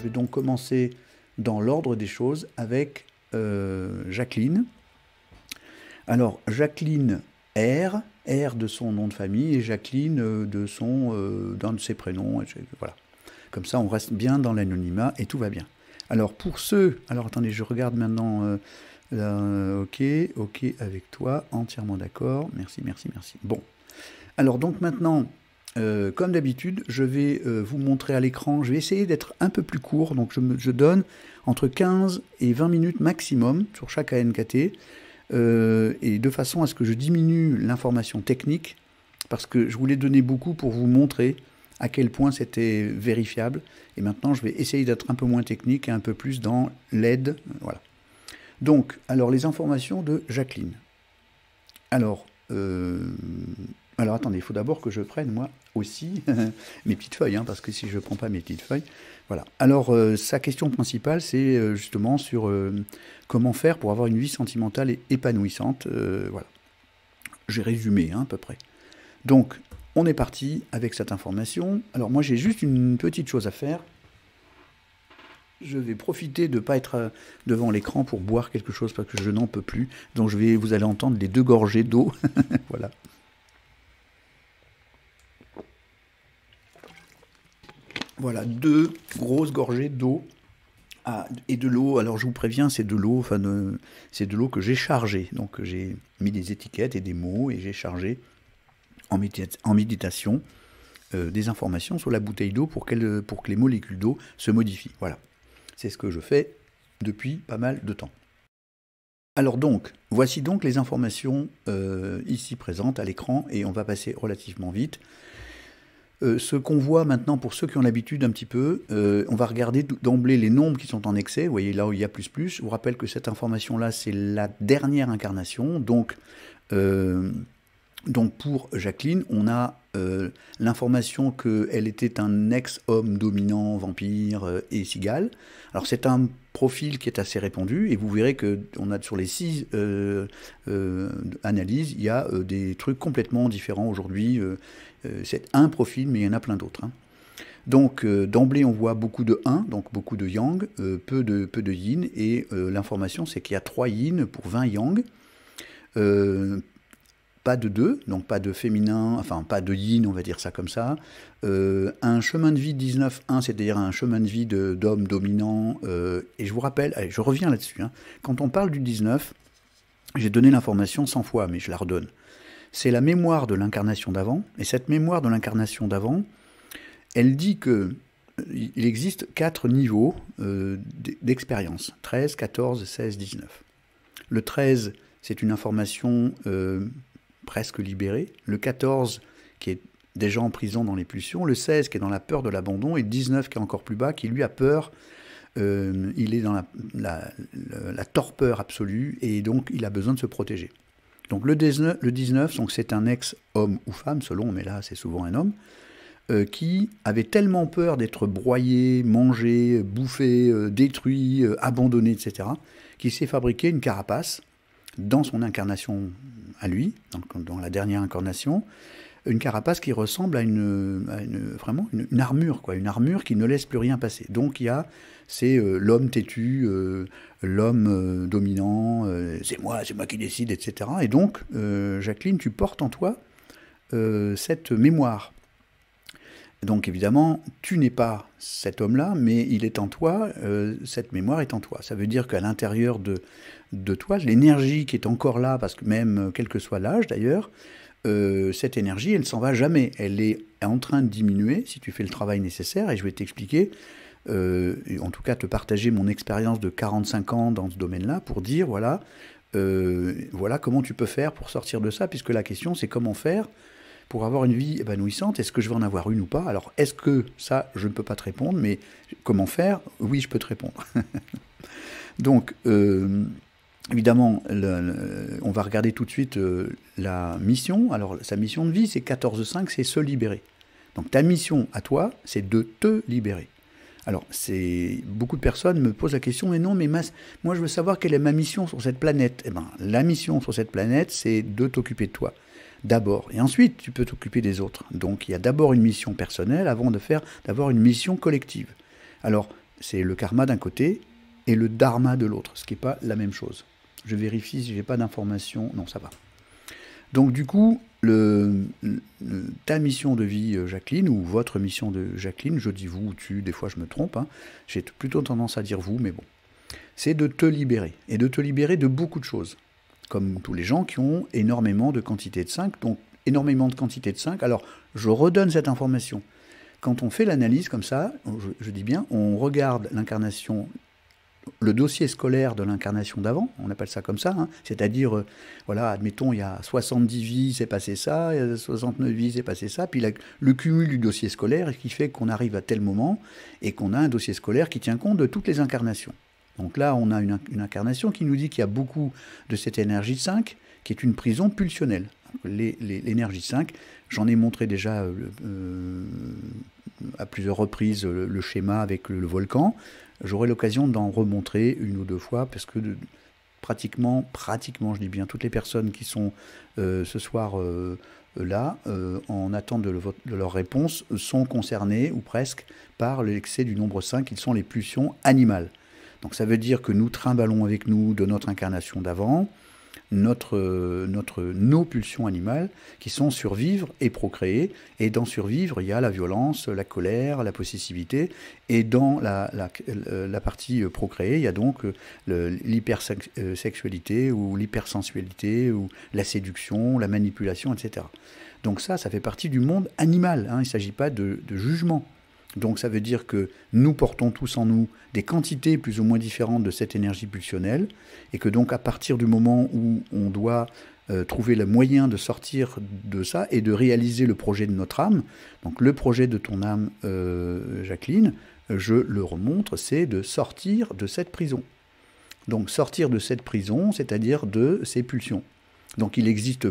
vais donc commencer dans l'ordre des choses avec Jacqueline. Alors, Jacqueline R, R de son nom de famille, et Jacqueline d'un de ses prénoms, voilà. Comme ça, on reste bien dans l'anonymat et tout va bien. Alors, pour ceux... Alors, attendez, je regarde maintenant... ok avec toi, entièrement d'accord. Merci, merci, merci. Bon. Alors, donc maintenant, comme d'habitude, je vais vous montrer à l'écran. Je vais essayer d'être un peu plus court. Donc, je donne entre 15 et 20 minutes maximum sur chaque ANKT. Et de façon à ce que je diminue l'information technique, parce que je voulais donner beaucoup pour vous montrer à quel point c'était vérifiable. Et maintenant, je vais essayer d'être un peu moins technique et un peu plus dans l'aide. Voilà. Donc, alors, les informations de Jacqueline. Alors, attendez, il faut d'abord que je prenne, moi aussi, mes petites feuilles, hein, parce que si je ne prends pas mes petites feuilles... Voilà. Alors, sa question principale, c'est justement sur comment faire pour avoir une vie sentimentale et épanouissante. Voilà. J'ai résumé, hein, à peu près. Donc, on est parti avec cette information. Alors, moi, j'ai juste une petite chose à faire. Je vais profiter de ne pas être devant l'écran pour boire quelque chose, parce que je n'en peux plus. Donc, vous allez entendre les 2 gorgées d'eau. Voilà. Voilà, 2 grosses gorgées d'eau. Ah, et de l'eau, alors je vous préviens, c'est de l'eau, c'est de l'eau que j'ai chargée. Donc j'ai mis des étiquettes et des mots et j'ai chargé en méditation des informations sur la bouteille d'eau pour que les molécules d'eau se modifient. Voilà, c'est ce que je fais depuis pas mal de temps. Alors donc, voici donc les informations ici présentes à l'écran et on va passer relativement vite. Ce qu'on voit maintenant, pour ceux qui ont l'habitude un petit peu, on va regarder d'emblée les nombres qui sont en excès. Vous voyez là où il y a plus. Je vous rappelle que cette information-là, c'est la dernière incarnation. Donc pour Jacqueline, on a l'information qu'elle était un ex-homme dominant, vampire et cigale. Alors c'est un profil qui est assez répandu et vous verrez que on a sur les 6 analyses, il y a des trucs complètement différents aujourd'hui. C'est un profil, mais il y en a plein d'autres. Hein. Donc d'emblée, on voit beaucoup de 1, donc beaucoup de yang, peu de yin, et l'information, c'est qu'il y a 3 yin pour 20 yang. Pas de 2, donc pas de féminin, enfin pas de yin, on va dire ça comme ça. Un chemin de vie 19-1, c'est-à-dire un chemin de vie d'homme dominant. Et je vous rappelle, allez, je reviens là-dessus. Hein. Quand on parle du 19, j'ai donné l'information 100 fois, mais je la redonne. C'est la mémoire de l'incarnation d'avant, et cette mémoire de l'incarnation d'avant, elle dit qu'il existe 4 niveaux d'expérience, 13, 14, 16, 19. Le 13, c'est une information presque libérée, le 14, qui est déjà en prison dans les pulsions, le 16, qui est dans la peur de l'abandon, et le 19, qui est encore plus bas, qui lui a peur, il est dans la torpeur absolue, et donc il a besoin de se protéger. Donc le 19, donc c'est un ex-homme ou femme, selon, mais là c'est souvent un homme, qui avait tellement peur d'être broyé, mangé, bouffé, détruit, abandonné, etc., qu'il s'est fabriqué une carapace dans son incarnation à lui, dans la dernière incarnation, une carapace qui ressemble à vraiment une armure, quoi, une armure qui ne laisse plus rien passer. Donc c'est l'homme têtu, l'homme dominant, c'est moi qui décide, etc. Et donc, Jacqueline, tu portes en toi cette mémoire. Donc évidemment, tu n'es pas cet homme-là, mais il est en toi, cette mémoire est en toi. Ça veut dire qu'à l'intérieur de toi, l'énergie qui est encore là, parce que même quel que soit l'âge d'ailleurs, cette énergie, elle ne s'en va jamais. Elle est en train de diminuer si tu fais le travail nécessaire, et je vais t'expliquer, en tout cas te partager mon expérience de 45 ans dans ce domaine-là, pour dire, voilà comment tu peux faire pour sortir de ça, puisque la question c'est comment faire pour avoir une vie épanouissante. Est-ce que je vais en avoir une ou pas? Alors, est-ce que ça, je ne peux pas te répondre, mais comment faire? Oui, je peux te répondre. Donc, évidemment, on va regarder tout de suite la mission. Alors, sa mission de vie, c'est 14.5, c'est se libérer. Donc, ta mission à toi, c'est de te libérer. Alors, beaucoup de personnes me posent la question, mais non, mais moi, je veux savoir quelle est ma mission sur cette planète. Eh bien, la mission sur cette planète, c'est de t'occuper de toi. D'abord, et ensuite tu peux t'occuper des autres. Donc il y a d'abord une mission personnelle avant d'avoir une mission collective. Alors c'est le karma d'un côté et le dharma de l'autre, ce qui n'est pas la même chose. Je vérifie si je n'ai pas d'informations. Non, ça va. Donc du coup, ta mission de vie, Jacqueline, ou votre mission de Jacqueline, je dis vous ou tu, des fois je me trompe, hein, j'ai plutôt tendance à dire vous, mais bon, c'est de te libérer, et de te libérer de beaucoup de choses, comme tous les gens qui ont énormément de quantité de 5, donc énormément de quantité de 5. Alors, je redonne cette information. Quand on fait l'analyse comme ça, je dis bien, on regarde l'incarnation, le dossier scolaire de l'incarnation d'avant, on appelle ça comme ça, hein, c'est-à-dire, voilà, admettons, il y a 70 vies, c'est passé ça, il y a 69 vies, c'est passé ça, puis le cumul du dossier scolaire qui fait qu'on arrive à tel moment et qu'on a un dossier scolaire qui tient compte de toutes les incarnations. Donc là, on a une incarnation qui nous dit qu'il y a beaucoup de cette énergie 5 qui est une prison pulsionnelle. L'énergie 5, j'en ai montré déjà à plusieurs reprises le schéma avec le volcan. J'aurai l'occasion d'en remontrer une ou deux fois parce que pratiquement, je dis bien, toutes les personnes qui sont ce soir là, en attente de leur réponse, sont concernées, ou presque, par l'excès du nombre 5, qui sont les pulsions animales. Donc ça veut dire que nous trimballons avec nous de notre incarnation d'avant, nos pulsions animales qui sont survivre et procréer. Et dans survivre, il y a la violence, la colère, la possessivité. Et dans la partie procréer, il y a donc l'hypersexualité ou l'hypersensualité ou la séduction, la manipulation, etc. Donc ça fait partie du monde animal, hein. Il ne s'agit pas de jugement. Donc ça veut dire que nous portons tous en nous des quantités plus ou moins différentes de cette énergie pulsionnelle, et que donc à partir du moment où on doit trouver le moyen de sortir de ça et de réaliser le projet de notre âme, donc le projet de ton âme, Jacqueline, je le remontre, c'est de sortir de cette prison. Donc sortir de cette prison, c'est-à-dire de ces pulsions. Donc il existe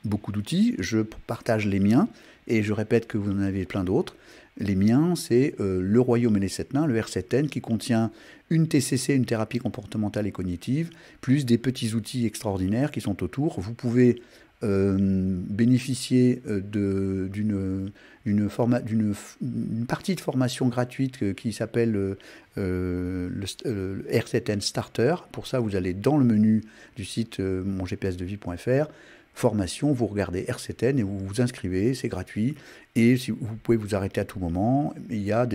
beaucoup d'outils, je partage les miens, et je répète que vous en avez plein d'autres. Les miens, c'est le Royaume et les 7 nains, le R7N, qui contient une TCC, une thérapie comportementale et cognitive, plus des petits outils extraordinaires qui sont autour. Vous pouvez bénéficier d'une partie de formation gratuite qui s'appelle le R7N Starter. Pour ça, vous allez dans le menu du site mongpsdevie.fr, formation, vous regardez R7N et vous vous inscrivez, c'est gratuit, et si vous pouvez vous arrêter à tout moment. Il y a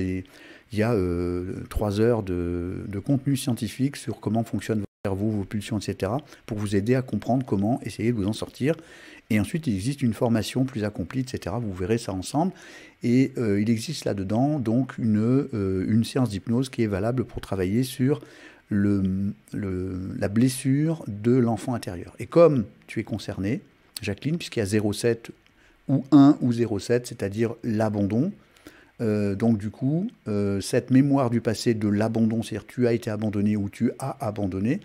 3 heures de contenu scientifique sur comment fonctionne votre cerveau, vos pulsions, etc., pour vous aider à comprendre comment essayer de vous en sortir. Et ensuite, il existe une formation plus accomplie, etc., vous verrez ça ensemble. Et il existe là-dedans donc une séance d'hypnose qui est valable pour travailler sur la blessure de l'enfant intérieur. Et comme tu es concerné, Jacqueline, puisqu'il y a 0,7 ou 1 ou 0,7, c'est-à-dire l'abandon, donc du coup, cette mémoire du passé de l'abandon, c'est-à-dire tu as été abandonné ou tu as abandonné,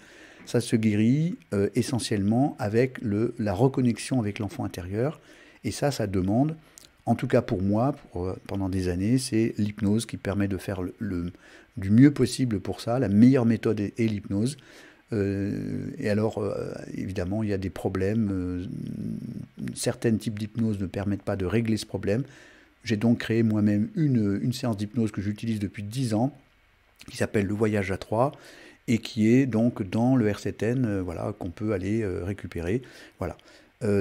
ça se guérit essentiellement avec la reconnexion avec l'enfant intérieur. Et ça demande, en tout cas pour moi, pendant des années, c'est l'hypnose qui permet de faire du mieux possible pour ça. La meilleure méthode est l'hypnose. Et alors, évidemment, il y a des problèmes. Certains types d'hypnose ne permettent pas de régler ce problème. J'ai donc créé moi-même une séance d'hypnose que j'utilise depuis 10 ans, qui s'appelle le voyage à 3, et qui est donc dans le R7N, voilà, qu'on peut aller récupérer. Voilà.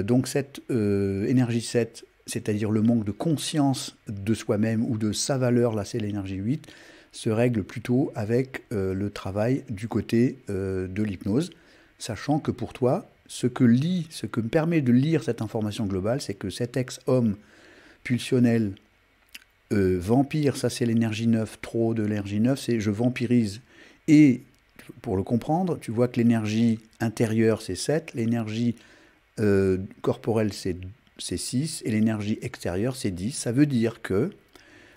Donc cette énergie 7, c'est-à-dire le manque de conscience de soi-même ou de sa valeur, là c'est l'énergie 8, se règle plutôt avec le travail du côté de l'hypnose, sachant que pour toi, ce que me permet de lire cette information globale, c'est que cet ex-homme pulsionnel, vampire, ça c'est l'énergie 9, trop de l'énergie 9, c'est je vampirise. Et pour le comprendre, tu vois que l'énergie intérieure c'est 7, l'énergie corporelle c'est 6, et l'énergie extérieure c'est 10. Ça veut dire que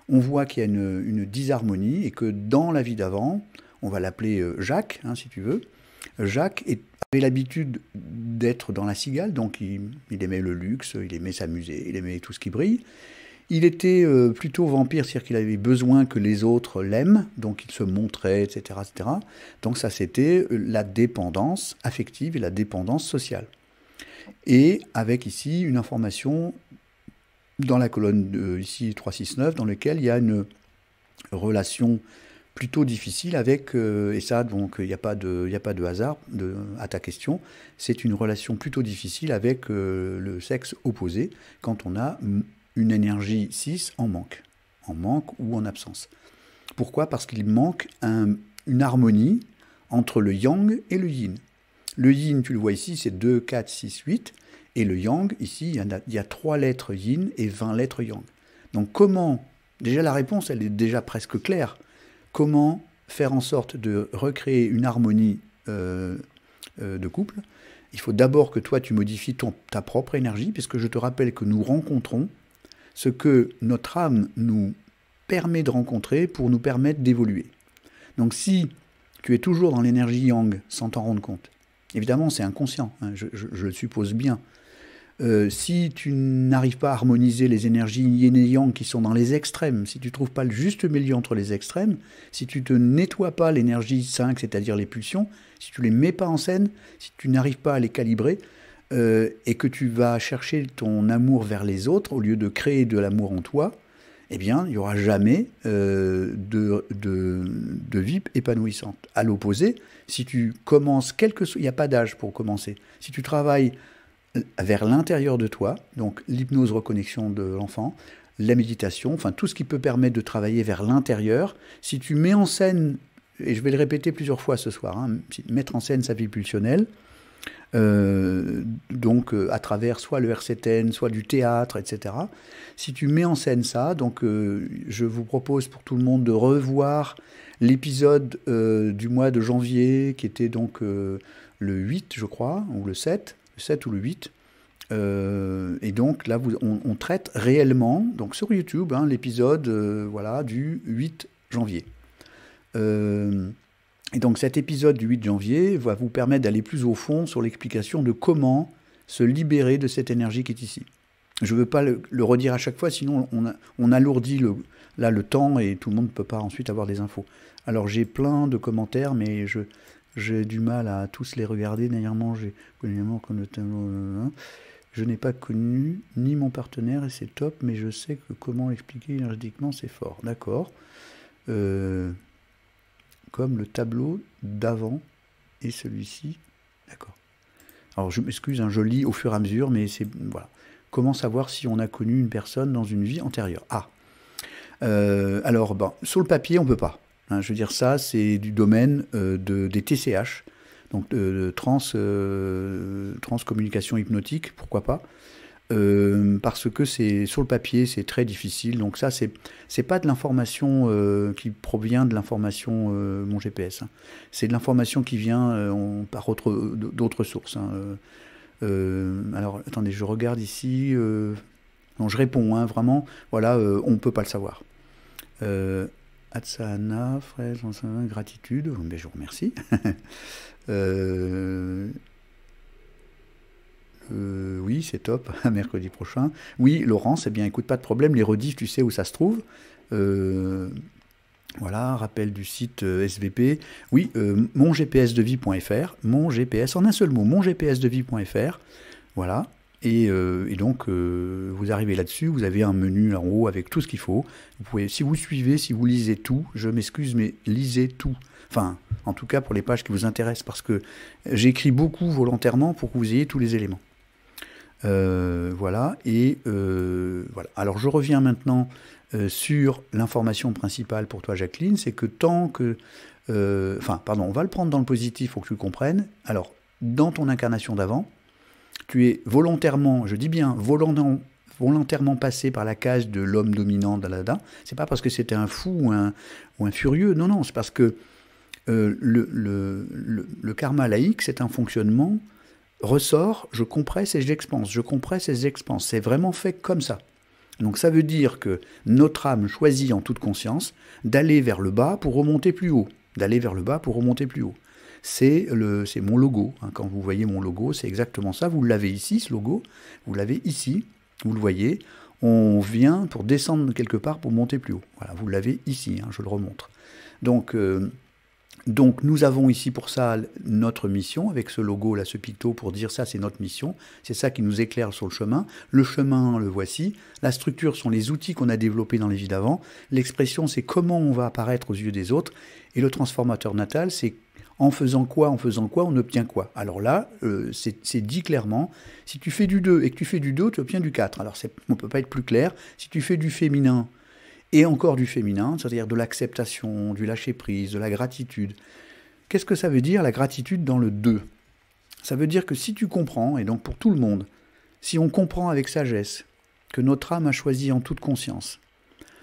on voit qu'il y a une disharmonie et que dans la vie d'avant, on va l'appeler Jacques, hein, si tu veux, Jacques avait l'habitude d'être dans la cigale, donc il aimait le luxe, il aimait s'amuser, il aimait tout ce qui brille. Il était plutôt vampire, c'est-à-dire qu'il avait besoin que les autres l'aiment, donc il se montrait, etc., etc. Donc ça, c'était la dépendance affective et la dépendance sociale. Et avec ici une information dans la colonne ici 369, dans laquelle il y a une relation plutôt difficile avec, et ça, donc, il n'y a pas de hasard à ta question, c'est une relation plutôt difficile avec le sexe opposé quand on a une énergie 6 en manque ou en absence. Pourquoi? Parce qu'il manque une harmonie entre le yang et le yin. Le yin, tu le vois ici, c'est 2, 4, 6, 8, et le yang, ici, il y a 3 lettres yin et 20 lettres yang. Donc comment, déjà la réponse, elle est déjà presque claire. Comment faire en sorte de recréer une harmonie de couple? Il faut d'abord que toi, tu modifies ta propre énergie, puisque je te rappelle que nous rencontrons ce que notre âme nous permet de rencontrer pour nous permettre d'évoluer. Donc si tu es toujours dans l'énergie yang sans t'en rendre compte, évidemment c'est inconscient, hein, je le suppose bien, si tu n'arrives pas à harmoniser les énergies yin et yang qui sont dans les extrêmes, si tu ne trouves pas le juste milieu entre les extrêmes, si tu ne nettoies pas l'énergie 5, c'est-à-dire les pulsions, si tu ne les mets pas en scène, si tu n'arrives pas à les calibrer, et que tu vas chercher ton amour vers les autres, au lieu de créer de l'amour en toi, eh bien, il n'y aura jamais de vie épanouissante. À l'opposé, si tu commences, il n'y a pas d'âge pour commencer, si tu travailles vers l'intérieur de toi, donc l'hypnose reconnexion de l'enfant, la méditation, enfin tout ce qui peut permettre de travailler vers l'intérieur, si tu mets en scène, et je vais le répéter plusieurs fois ce soir, hein, mettre en scène sa vie pulsionnelle, donc à travers soit le RCTN, soit du théâtre, etc. Si tu mets en scène ça, donc je vous propose pour tout le monde de revoir l'épisode du mois de janvier, qui était donc le 8, je crois, ou le 7 ou le 8. Et donc là, on traite réellement, donc sur YouTube, hein, l'épisode voilà, du 8 janvier. Et donc cet épisode du 8 janvier va vous permettre d'aller plus au fond sur l'explication de comment se libérer de cette énergie qui est ici. Je ne veux pas le redire à chaque fois, sinon on alourdit le temps et tout le monde ne peut pas ensuite avoir des infos. Alors j'ai plein de commentaires, mais j'ai du mal à tous les regarder. Dernièrement, je n'ai pas connu ni mon partenaire et c'est top, mais je sais que comment l'expliquer énergétiquement, c'est fort. D'accord. Comme le tableau d'avant et celui-ci. D'accord. Alors je m'excuse, hein, je lis au fur et à mesure, mais c'est voilà. Comment savoir si on a connu une personne dans une vie antérieure? Alors, sur le papier, on ne peut pas. Hein, je veux dire, ça, c'est du domaine des TCH, donc transcommunication hypnotique, pourquoi pas, parce que c'est sur le papier, c'est très difficile. Donc ça, c'est pas de l'information qui provient de l'information mon GPS. Hein. C'est de l'information qui vient par d'autres sources. Hein. Alors, attendez, je regarde ici. Non, je réponds, hein, vraiment. Voilà, on ne peut pas le savoir. Atsana, frère, gratitude. Mais je vous remercie. Oui, c'est top, mercredi prochain. Oui, Laurence, eh bien, écoute, pas de problème, les rediffs, tu sais où ça se trouve. Voilà, rappel du site SVP. Oui, mongpsdevie.fr, mon GPS, en un seul mot, mongpsdevie.fr. Voilà, et donc, vous arrivez là-dessus, vous avez un menu en haut avec tout ce qu'il faut. Vous pouvez, si vous suivez, si vous lisez tout, je m'excuse, mais lisez tout. Enfin, en tout cas pour les pages qui vous intéressent, parce que j'écris beaucoup volontairement pour que vous ayez tous les éléments. Voilà, et voilà. Alors je reviens maintenant sur l'information principale pour toi, Jacqueline, c'est que tant que... on va le prendre dans le positif pour que tu le comprennes. Alors, dans ton incarnation d'avant, tu es volontairement, je dis bien volontairement passé par la case de l'homme dominant d'Aladin. C'est pas parce que c'était un fou ou un furieux, non, c'est parce que le karma laïque, c'est un fonctionnement ressort, je compresse et j'expanse, je compresse et j'expanse. C'est vraiment fait comme ça. Donc ça veut dire que notre âme choisit en toute conscience d'aller vers le bas pour remonter plus haut. D'aller vers le bas pour remonter plus haut. C'est mon logo. Hein. Quand vous voyez mon logo, c'est exactement ça. Vous l'avez ici, ce logo. Vous l'avez ici. Vous le voyez. On vient pour descendre quelque part pour monter plus haut. Voilà, vous l'avez ici. Hein, je le remontre. Donc, Donc nous avons ici pour ça notre mission, avec ce logo là, ce picto, pour dire ça c'est notre mission, c'est ça qui nous éclaire sur le chemin le voici, la structure sont les outils qu'on a développés dans les vies d'avant, l'expression c'est comment on va apparaître aux yeux des autres, et le transformateur natal c'est en faisant quoi, on obtient quoi. Alors là, c'est dit clairement, si tu fais du 2 et que tu fais du 2, tu obtiens du 4. Alors on ne peut pas être plus clair, si tu fais du féminin, et encore du féminin, c'est-à-dire de l'acceptation, du lâcher-prise, de la gratitude. Qu'est-ce que ça veut dire, la gratitude dans le 2? Ça veut dire que si tu comprends, et donc pour tout le monde, si on comprend avec sagesse que notre âme a choisi en toute conscience,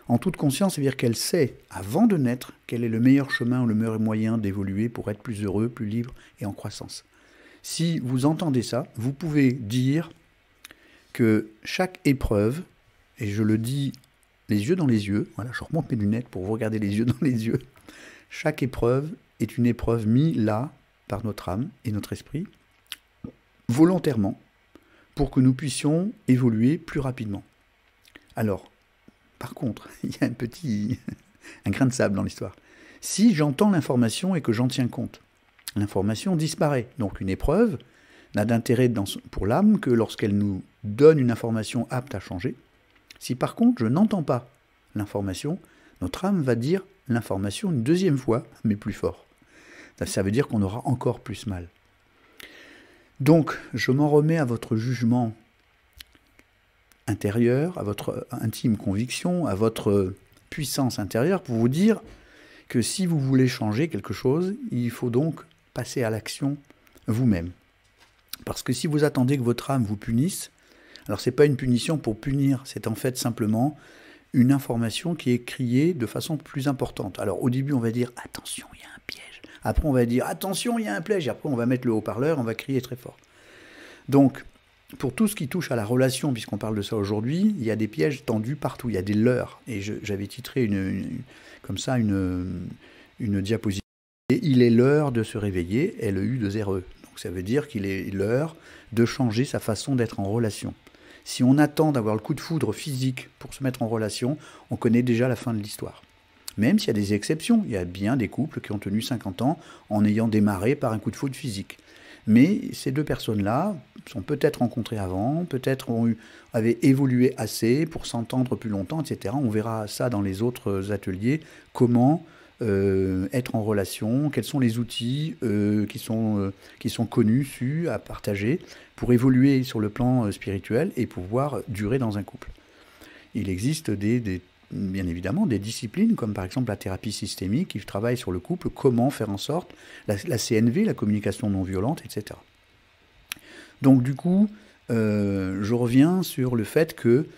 ça veut dire qu'elle sait, avant de naître, quel est le meilleur chemin ou le meilleur moyen d'évoluer pour être plus heureux, plus libre et en croissance. Si vous entendez ça, vous pouvez dire que chaque épreuve, et je le dis les yeux dans les yeux, voilà, je remonte mes lunettes pour vous regarder les yeux dans les yeux. Chaque épreuve est une épreuve mise là par notre âme et notre esprit, volontairement, pour que nous puissions évoluer plus rapidement. Alors, par contre, il y a un grain de sable dans l'histoire. Si j'entends l'information et que j'en tiens compte, l'information disparaît. Donc une épreuve n'a d'intérêt pour l'âme que lorsqu'elle nous donne une information apte à changer. Si par contre je n'entends pas l'information, notre âme va dire l'information une deuxième fois, mais plus fort. Ça veut dire qu'on aura encore plus mal. Donc, je m'en remets à votre jugement intérieur, à votre intime conviction, à votre puissance intérieure, pour vous dire que si vous voulez changer quelque chose, il faut donc passer à l'action vous-même. Parce que si vous attendez que votre âme vous punisse, alors ce n'est pas une punition pour punir, c'est en fait simplement une information qui est criée de façon plus importante. Alors au début on va dire « attention, il y a un piège ». Après on va dire « attention, il y a un piège ». Et après on va mettre le haut-parleur, on va crier très fort. Donc pour tout ce qui touche à la relation, puisqu'on parle de ça aujourd'hui, il y a des pièges tendus partout, il y a des leurres. Et j'avais titré une diapositive. Et il est l'heure de se réveiller, LEU2RE. Donc ça veut dire qu'il est l'heure de changer sa façon d'être en relation. Si on attend d'avoir le coup de foudre physique pour se mettre en relation, on connaît déjà la fin de l'histoire. Même s'il y a des exceptions, il y a bien des couples qui ont tenu 50 ans en ayant démarré par un coup de foudre physique. Mais ces deux personnes-là sont peut-être rencontrées avant, peut-être avaient évolué assez pour s'entendre plus longtemps, etc. On verra ça dans les autres ateliers, comment être en relation, quels sont les outils qui sont connus, sus, à partager, pour évoluer sur le plan spirituel et pouvoir durer dans un couple. Il existe bien évidemment des disciplines, comme par exemple la thérapie systémique, qui travaille sur le couple, comment faire en sorte, la CNV, la communication non violente, etc. Donc du coup, je reviens sur le fait que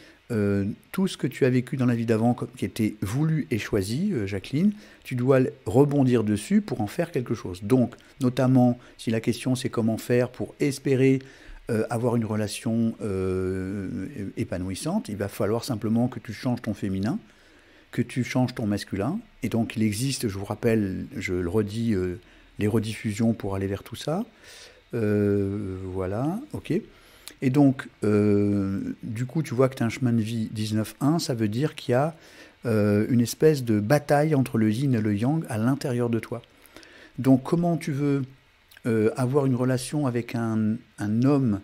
tout ce que tu as vécu dans la vie d'avant, qui était voulu et choisi, Jacqueline, tu dois rebondir dessus pour en faire quelque chose. Donc, notamment, si la question c'est comment faire pour espérer avoir une relation épanouissante, il va falloir simplement que tu changes ton féminin, que tu changes ton masculin. Et donc, il existe, je vous rappelle, je le redis, les rediffusions pour aller vers tout ça. Voilà, ok. Et donc, du coup, tu vois que tu as un chemin de vie 19.1, ça veut dire qu'il y a une espèce de bataille entre le yin et le yang à l'intérieur de toi. Donc, comment tu veux avoir une relation avec un homme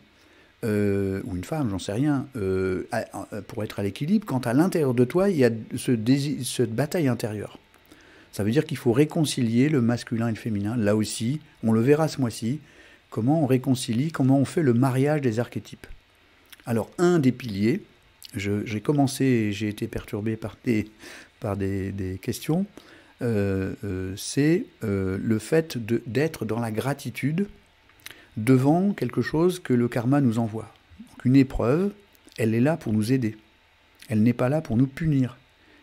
ou une femme, j'en sais rien, pour être à l'équilibre, quand à l'intérieur de toi, il y a cette bataille intérieure. Ça veut dire qu'il faut réconcilier le masculin et le féminin. Là aussi, on le verra ce mois-ci, comment on réconcilie, comment on fait le mariage des archétypes. Alors, un des piliers, j'ai commencé, j'ai été perturbé par des questions, c'est le fait d'être dans la gratitude devant quelque chose que le karma nous envoie. Donc, une épreuve, elle est là pour nous aider. Elle n'est pas là pour nous punir.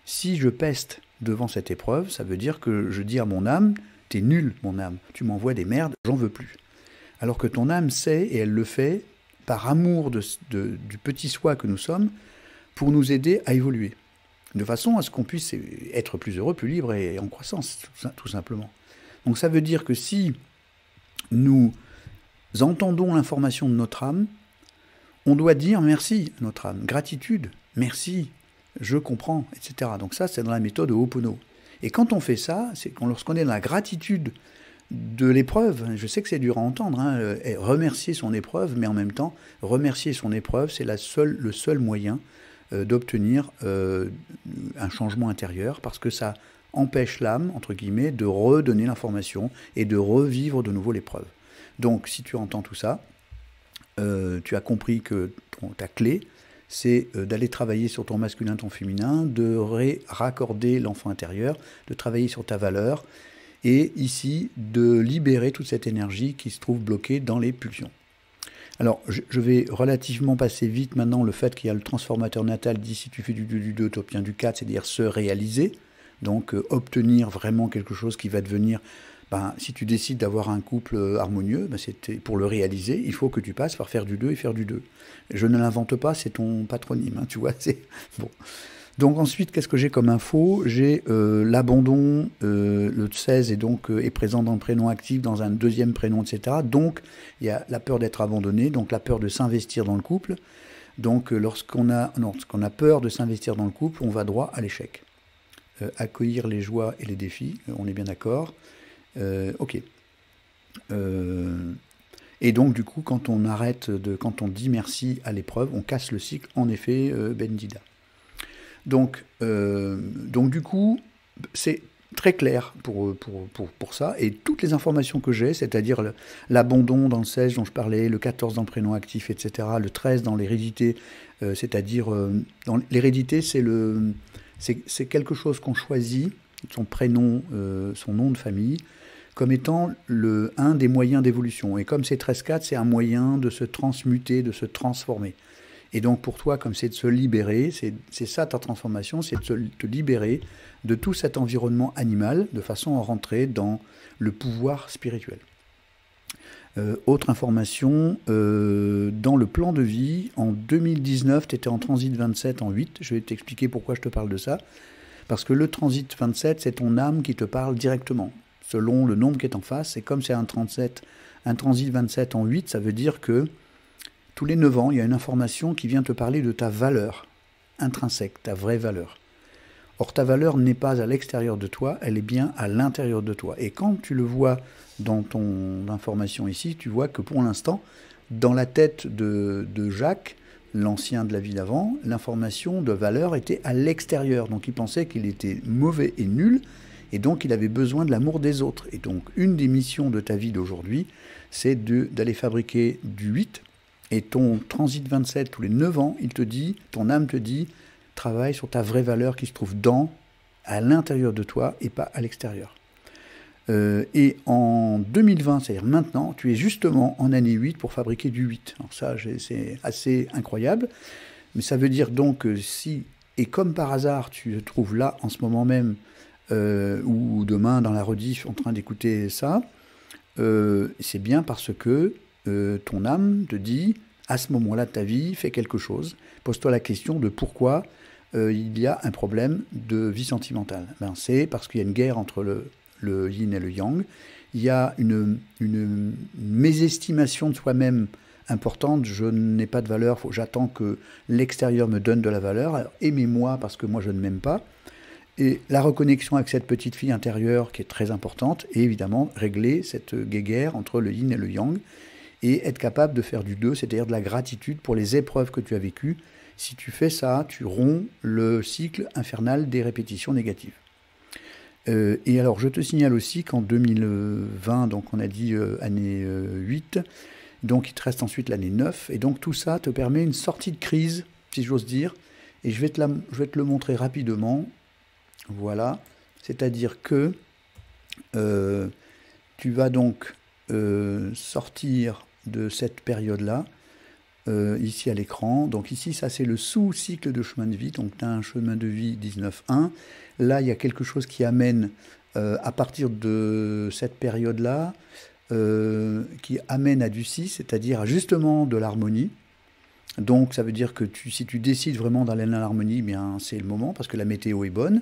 Si je peste devant cette épreuve, ça veut dire que je dis à mon âme, t'es nul, mon âme, tu m'envoies des merdes, j'en veux plus. Alors que ton âme sait, et elle le fait, par amour du petit soi que nous sommes, pour nous aider à évoluer. De façon à ce qu'on puisse être plus heureux, plus libre et en croissance, tout simplement. Donc ça veut dire que si nous entendons l'information de notre âme, on doit dire merci à notre âme, gratitude, merci, je comprends, etc. Donc ça, c'est dans la méthode Ho'oponopono. Et quand on fait ça, c'est lorsqu'on est dans la gratitude de l'épreuve, je sais que c'est dur à entendre, hein, remercier son épreuve, mais en même temps, remercier son épreuve, c'est le seul moyen d'obtenir un changement intérieur, parce que ça empêche l'âme, entre guillemets, de redonner l'information et de revivre de nouveau l'épreuve. Donc, si tu entends tout ça, tu as compris que ta clé, c'est d'aller travailler sur ton masculin, ton féminin, de raccorder l'enfant intérieur, de travailler sur ta valeur, et ici, de libérer toute cette énergie qui se trouve bloquée dans les pulsions. Alors, je vais relativement passer vite maintenant le fait qu'il y a le transformateur natal dit si tu fais du 2, du 2, tu obtiens du 4, c'est-à-dire se réaliser, donc obtenir vraiment quelque chose qui va devenir... si tu décides d'avoir un couple harmonieux, pour le réaliser, il faut que tu passes par faire du 2 et faire du 2. Je ne l'invente pas, c'est ton patronyme, hein, tu vois, c'est... Bon. Donc ensuite, qu'est-ce que j'ai comme info? J'ai l'abandon, le 16 est présent dans le prénom actif, dans un deuxième prénom, etc. Donc, il y a la peur d'être abandonné, donc la peur de s'investir dans le couple. Donc, lorsqu'on a peur de s'investir dans le couple, on va droit à l'échec. Accueillir les joies et les défis, on est bien d'accord. Ok. Et donc, du coup, quand on dit merci à l'épreuve, on casse le cycle, en effet, Bendida. Donc, du coup, c'est très clair pour ça. Et toutes les informations que j'ai, c'est-à-dire l'abandon dans le 16 dont je parlais, le 14 dans le prénom actif, etc., le 13 dans l'hérédité, c'est-à-dire, dans l'hérédité, c'est quelque chose qu'on choisit, son prénom, son nom de famille, comme étant un des moyens d'évolution. Et comme c'est 13-4, c'est un moyen de se transmuter, de se transformer. Et donc pour toi, comme c'est de se libérer, c'est ça ta transformation, c'est de te libérer de tout cet environnement animal, de façon à rentrer dans le pouvoir spirituel. Autre information, dans le plan de vie, en 2019, tu étais en transit 27 en 8, je vais t'expliquer pourquoi je te parle de ça, parce que le transit 27, c'est ton âme qui te parle directement, selon le nombre qui est en face, et comme c'est un transit 27 en 8, ça veut dire que tous les 9 ans, il y a une information qui vient te parler de ta valeur intrinsèque, ta vraie valeur. Or, ta valeur n'est pas à l'extérieur de toi, elle est bien à l'intérieur de toi. Et quand tu le vois dans ton information ici, tu vois que pour l'instant, dans la tête de Jacques, l'ancien de la vie d'avant, l'information de valeur était à l'extérieur. Donc, il pensait qu'il était mauvais et nul, et donc il avait besoin de l'amour des autres. Et donc, une des missions de ta vie d'aujourd'hui, c'est d'aller fabriquer du 8. Et ton transit 27, tous les 9 ans, ton âme te dit, travaille sur ta vraie valeur qui se trouve à l'intérieur de toi et pas à l'extérieur. Et en 2020, c'est-à-dire maintenant, tu es justement en année 8 pour fabriquer du 8. Alors ça, c'est assez incroyable. Mais ça veut dire donc que et comme par hasard, tu te trouves là en ce moment même, ou demain dans la rediff en train d'écouter ça, c'est bien parce que ton âme te dit, à ce moment-là de ta vie, fais quelque chose. Pose-toi la question de pourquoi il y a un problème de vie sentimentale. C'est parce qu'il y a une guerre entre le yin et le yang. Il y a une mésestimation de soi-même importante. Je n'ai pas de valeur, j'attends que l'extérieur me donne de la valeur. Alors, aimez-moi parce que moi je ne m'aime pas. Et la reconnexion avec cette petite fille intérieure qui est très importante, et évidemment régler cette guéguerre entre le yin et le yang, et être capable de faire du 2, c'est-à-dire de la gratitude pour les épreuves que tu as vécues. Si tu fais ça, tu romps le cycle infernal des répétitions négatives. Et alors, je te signale aussi qu'en 2020, donc on a dit année 8, donc il te reste ensuite l'année 9, et donc tout ça te permet une sortie de crise, si j'ose dire, et je vais te le montrer rapidement. Voilà, c'est-à-dire que tu vas donc sortir de cette période-là, ici à l'écran. Donc ici, ça c'est le sous-cycle de chemin de vie. Donc tu as un chemin de vie 19.1. Là, il y a quelque chose qui amène, à partir de cette période-là, qui amène à du 6, c'est-à-dire justement de l'harmonie. Donc ça veut dire que si tu décides vraiment d'aller dans l'harmonie, bien c'est le moment, parce que la météo est bonne.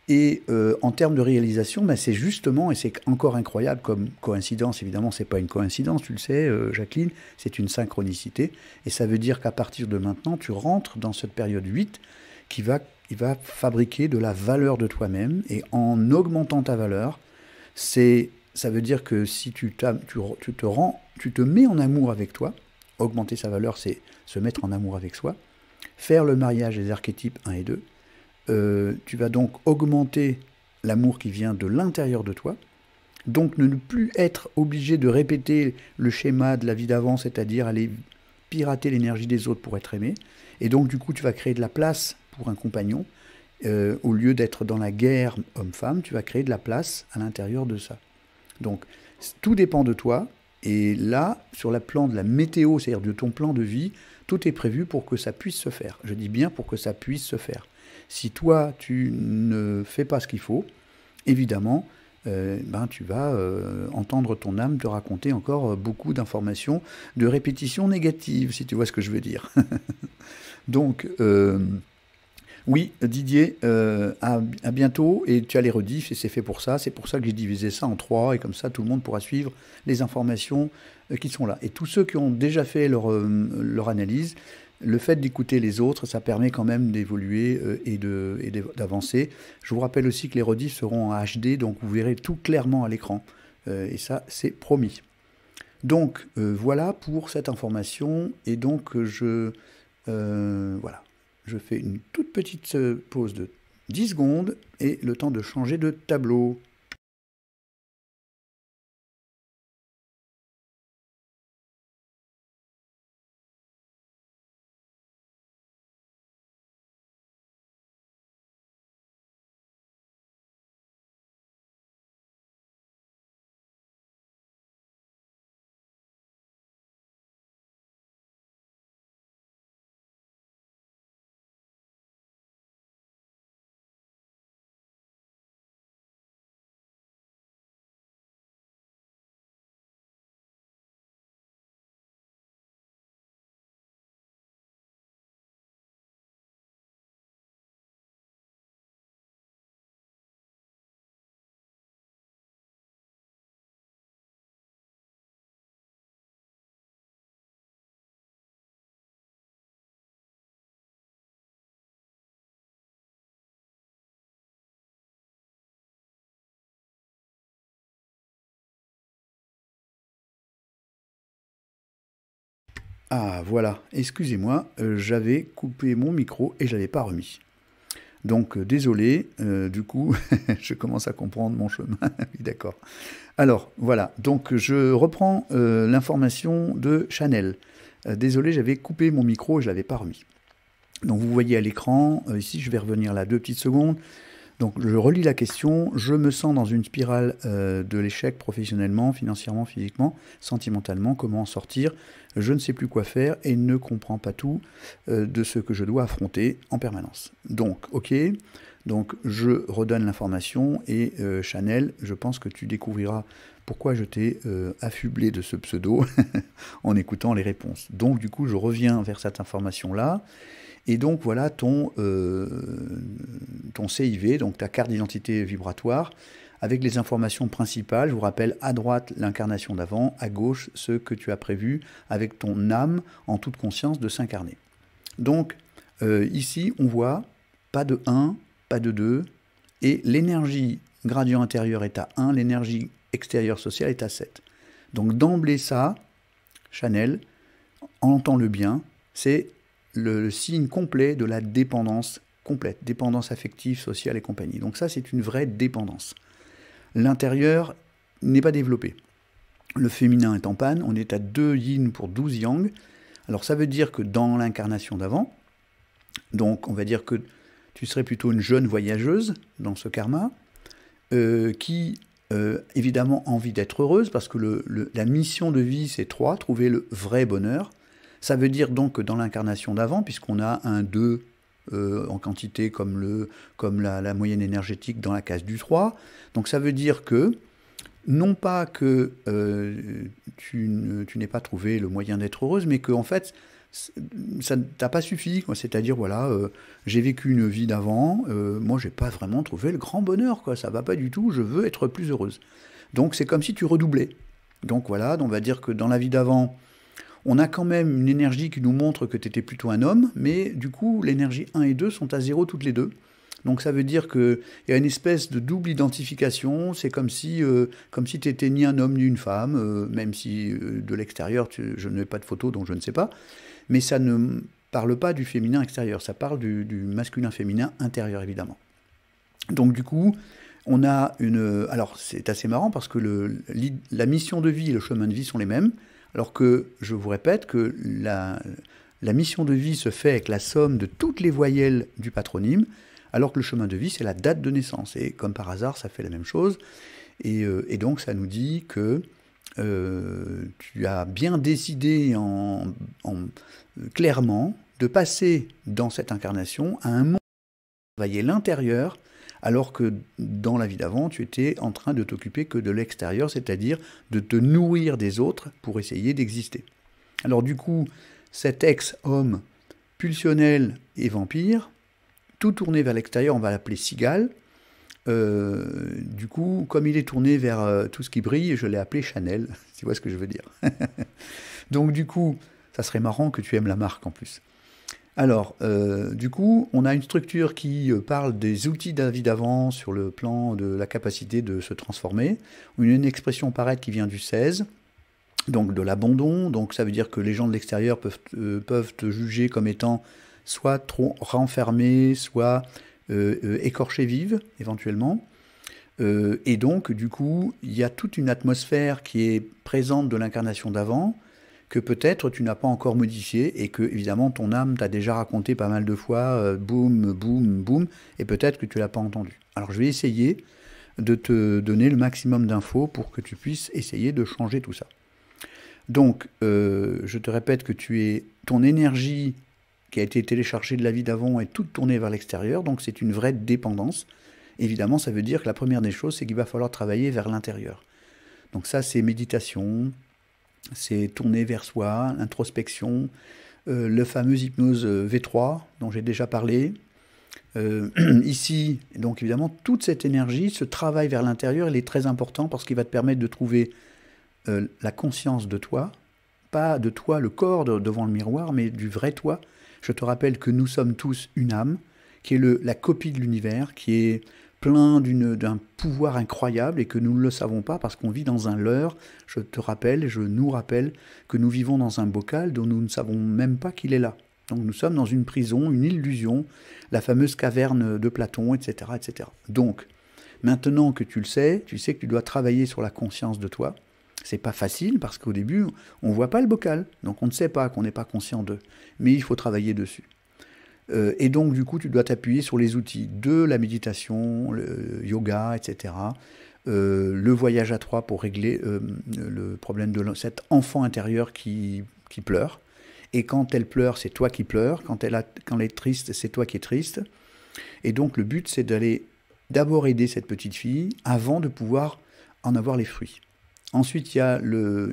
Et en termes de réalisation, c'est justement, et c'est encore incroyable comme coïncidence, évidemment c'est pas une coïncidence, tu le sais Jacqueline, c'est une synchronicité, et ça veut dire qu'à partir de maintenant, tu rentres dans cette période 8 qui va il va fabriquer de la valeur de toi-même, et en augmentant ta valeur, ça veut dire que si tu te mets en amour avec toi, augmenter sa valeur, c'est se mettre en amour avec soi, faire le mariage des archétypes 1 et 2, tu vas donc augmenter l'amour qui vient de l'intérieur de toi, donc ne plus être obligé de répéter le schéma de la vie d'avant, c'est-à-dire aller pirater l'énergie des autres pour être aimé, et donc du coup tu vas créer de la place pour un compagnon, au lieu d'être dans la guerre homme-femme, tu vas créer de la place à l'intérieur de ça. Donc tout dépend de toi, et là, sur le plan de la météo, c'est-à-dire de ton plan de vie, tout est prévu pour que ça puisse se faire. Je dis bien pour que ça puisse se faire. Si toi, tu ne fais pas ce qu'il faut, évidemment, tu vas entendre ton âme te raconter encore beaucoup d'informations, de répétitions négatives, si tu vois ce que je veux dire. Donc, oui, Didier, à bientôt, et tu as les rediffs, et c'est fait pour ça. C'est pour ça que j'ai divisé ça en 3, et comme ça, tout le monde pourra suivre les informations qui sont là. Et tous ceux qui ont déjà fait leur analyse, le fait d'écouter les autres, ça permet quand même d'évoluer et d'avancer. Je vous rappelle aussi que les rediffs seront en HD, donc vous verrez tout clairement à l'écran. Et ça, c'est promis. Donc, voilà pour cette information. Et donc, voilà. Je fais une toute petite pause de 10 secondes et le temps de changer de tableau. Ah voilà, excusez-moi, j'avais coupé mon micro et je l'avais pas remis. Donc désolé, du coup, je commence à comprendre mon chemin. Oui, d'accord. Alors voilà, donc je reprends l'information de Chanel. Désolé, j'avais coupé mon micro et je l'avais pas remis. Donc vous voyez à l'écran, ici je vais revenir là 2 petites secondes. Donc je relis la question, je me sens dans une spirale de l'échec professionnellement, financièrement, physiquement, sentimentalement, comment en sortir? Je ne sais plus quoi faire et ne comprends pas tout de ce que je dois affronter en permanence. Donc, ok, donc je redonne l'information et Chanel, je pense que tu découvriras pourquoi je t'ai affublé de ce pseudo en écoutant les réponses. Donc du coup, je reviens vers cette information-là. Et donc voilà ton CIV, donc ta carte d'identité vibratoire, avec les informations principales. Je vous rappelle, à droite, l'incarnation d'avant, à gauche, ce que tu as prévu avec ton âme en toute conscience de s'incarner. Donc ici, on voit pas de 1, pas de 2, et l'énergie gradient intérieur est à 1, l'énergie extérieure sociale est à 7. Donc d'emblée ça, Chanel, entends-le bien, c'est le signe complet de la dépendance complète, dépendance affective, sociale et compagnie. Donc ça, c'est une vraie dépendance. L'intérieur n'est pas développé. Le féminin est en panne, on est à 2 yin pour 12 yang. Alors ça veut dire que dans l'incarnation d'avant, donc on va dire que tu serais plutôt une jeune voyageuse dans ce karma, qui évidemment a envie d'être heureuse, parce que la mission de vie, c'est 3, trouver le vrai bonheur. Ça veut dire donc que dans l'incarnation d'avant, puisqu'on a un 2 en quantité comme la moyenne énergétique dans la case du 3, donc ça veut dire que, non pas que tu n'aies pas trouvé le moyen d'être heureuse, mais qu'en fait, ça ne t'a pas suffi, quoi. C'est-à-dire, voilà, j'ai vécu une vie d'avant, moi j'ai pas vraiment trouvé le grand bonheur, quoi. Ça va pas du tout, je veux être plus heureuse. Donc c'est comme si tu redoublais. Donc voilà, on va dire que dans la vie d'avant, on a quand même une énergie qui nous montre que tu étais plutôt un homme, mais du coup, l'énergie 1 et 2 sont à 0 toutes les deux. Donc ça veut dire qu'il y a une espèce de double identification, c'est comme si tu étais ni un homme ni une femme, même si de l'extérieur, je n'ai pas de photo, donc je ne sais pas, mais ça ne parle pas du féminin extérieur, ça parle du masculin-féminin intérieur, évidemment. Donc du coup, on a une... Alors c'est assez marrant parce que la mission de vie et le chemin de vie sont les mêmes, alors que, je vous répète, que la mission de vie se fait avec la somme de toutes les voyelles du patronyme, alors que le chemin de vie, c'est la date de naissance. Et comme par hasard, ça fait la même chose. Et donc, ça nous dit que tu as bien décidé clairement de passer dans cette incarnation à un monde qui travaillait l'intérieur, alors que dans la vie d'avant, tu étais en train de t'occuper que de l'extérieur, c'est-à-dire de te nourrir des autres pour essayer d'exister. Alors du coup, cet ex-homme pulsionnel et vampire, tout tourné vers l'extérieur, on va l'appeler cigale. Du coup, comme il est tourné vers tout ce qui brille, je l'ai appelé Chanel, tu vois ce que je veux dire. Donc du coup, ça serait marrant que tu aimes la marque en plus. Alors, du coup, on a une structure qui parle des outils de la vie d'avant sur le plan de la capacité de se transformer. Une expression pareille qui vient du 16, donc de l'abandon. Donc ça veut dire que les gens de l'extérieur peuvent te juger comme étant soit trop renfermée, soit écorchée vive, éventuellement. Et donc, du coup, il y a toute une atmosphère qui est présente de l'incarnation d'avant, que peut-être tu n'as pas encore modifiée, et que, évidemment, ton âme t'a déjà raconté pas mal de fois, boum, boum, boum, et peut-être que tu ne l'as pas entendu. Alors, je vais essayer de te donner le maximum d'infos pour que tu puisses essayer de changer tout ça. Donc, je te répète que ton énergie qui a été téléchargée de la vie d'avant est toute tournée vers l'extérieur, donc c'est une vraie dépendance. Évidemment, ça veut dire que la première des choses, c'est qu'il va falloir travailler vers l'intérieur. Donc ça, c'est méditation, c'est tourner vers soi, l'introspection, le fameux hypnose V3 dont j'ai déjà parlé. Ici, donc évidemment, toute cette énergie, ce travail vers l'intérieur, il est très important parce qu'il va te permettre de trouver la conscience de toi, pas de toi, le corps devant le miroir, mais du vrai toi. Je te rappelle que nous sommes tous une âme, qui est la copie de l'univers, qui est plein d'un pouvoir incroyable et que nous ne le savons pas parce qu'on vit dans un leurre. Je nous rappelle que nous vivons dans un bocal dont nous ne savons même pas qu'il est là. Donc nous sommes dans une prison, une illusion, la fameuse caverne de Platon, etc., etc. Donc, maintenant que tu le sais, tu sais que tu dois travailler sur la conscience de toi. C'est pas facile parce qu'au début, on ne voit pas le bocal, donc on ne sait pas qu'on n'est pas conscient d'eux. Mais il faut travailler dessus. Et donc, du coup, tu dois t'appuyer sur les outils de la méditation, le yoga, etc. Le voyage à 3 pour régler le problème de cet enfant intérieur qui pleure. Et quand elle pleure, c'est toi qui pleures. Quand elle est triste, c'est toi qui es triste. Et donc, le but, c'est d'aller d'abord aider cette petite fille avant de pouvoir en avoir les fruits. Ensuite, il y a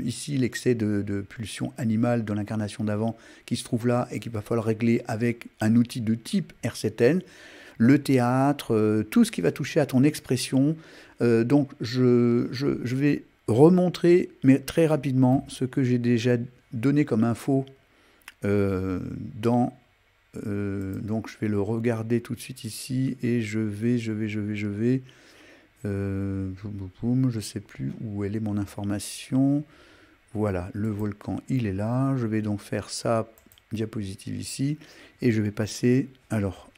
ici l'excès de pulsion animale de l'incarnation d'avant qui se trouve là et qu'il va falloir régler avec un outil de type R7N, le théâtre, tout ce qui va toucher à ton expression. Donc, je vais remontrer, mais très rapidement, ce que j'ai déjà donné comme info donc, je vais le regarder tout de suite ici et je vais... je ne sais plus où elle est mon information. Voilà, le volcan, il est là. Je vais donc faire ça, diapositive ici, et je vais passer, alors,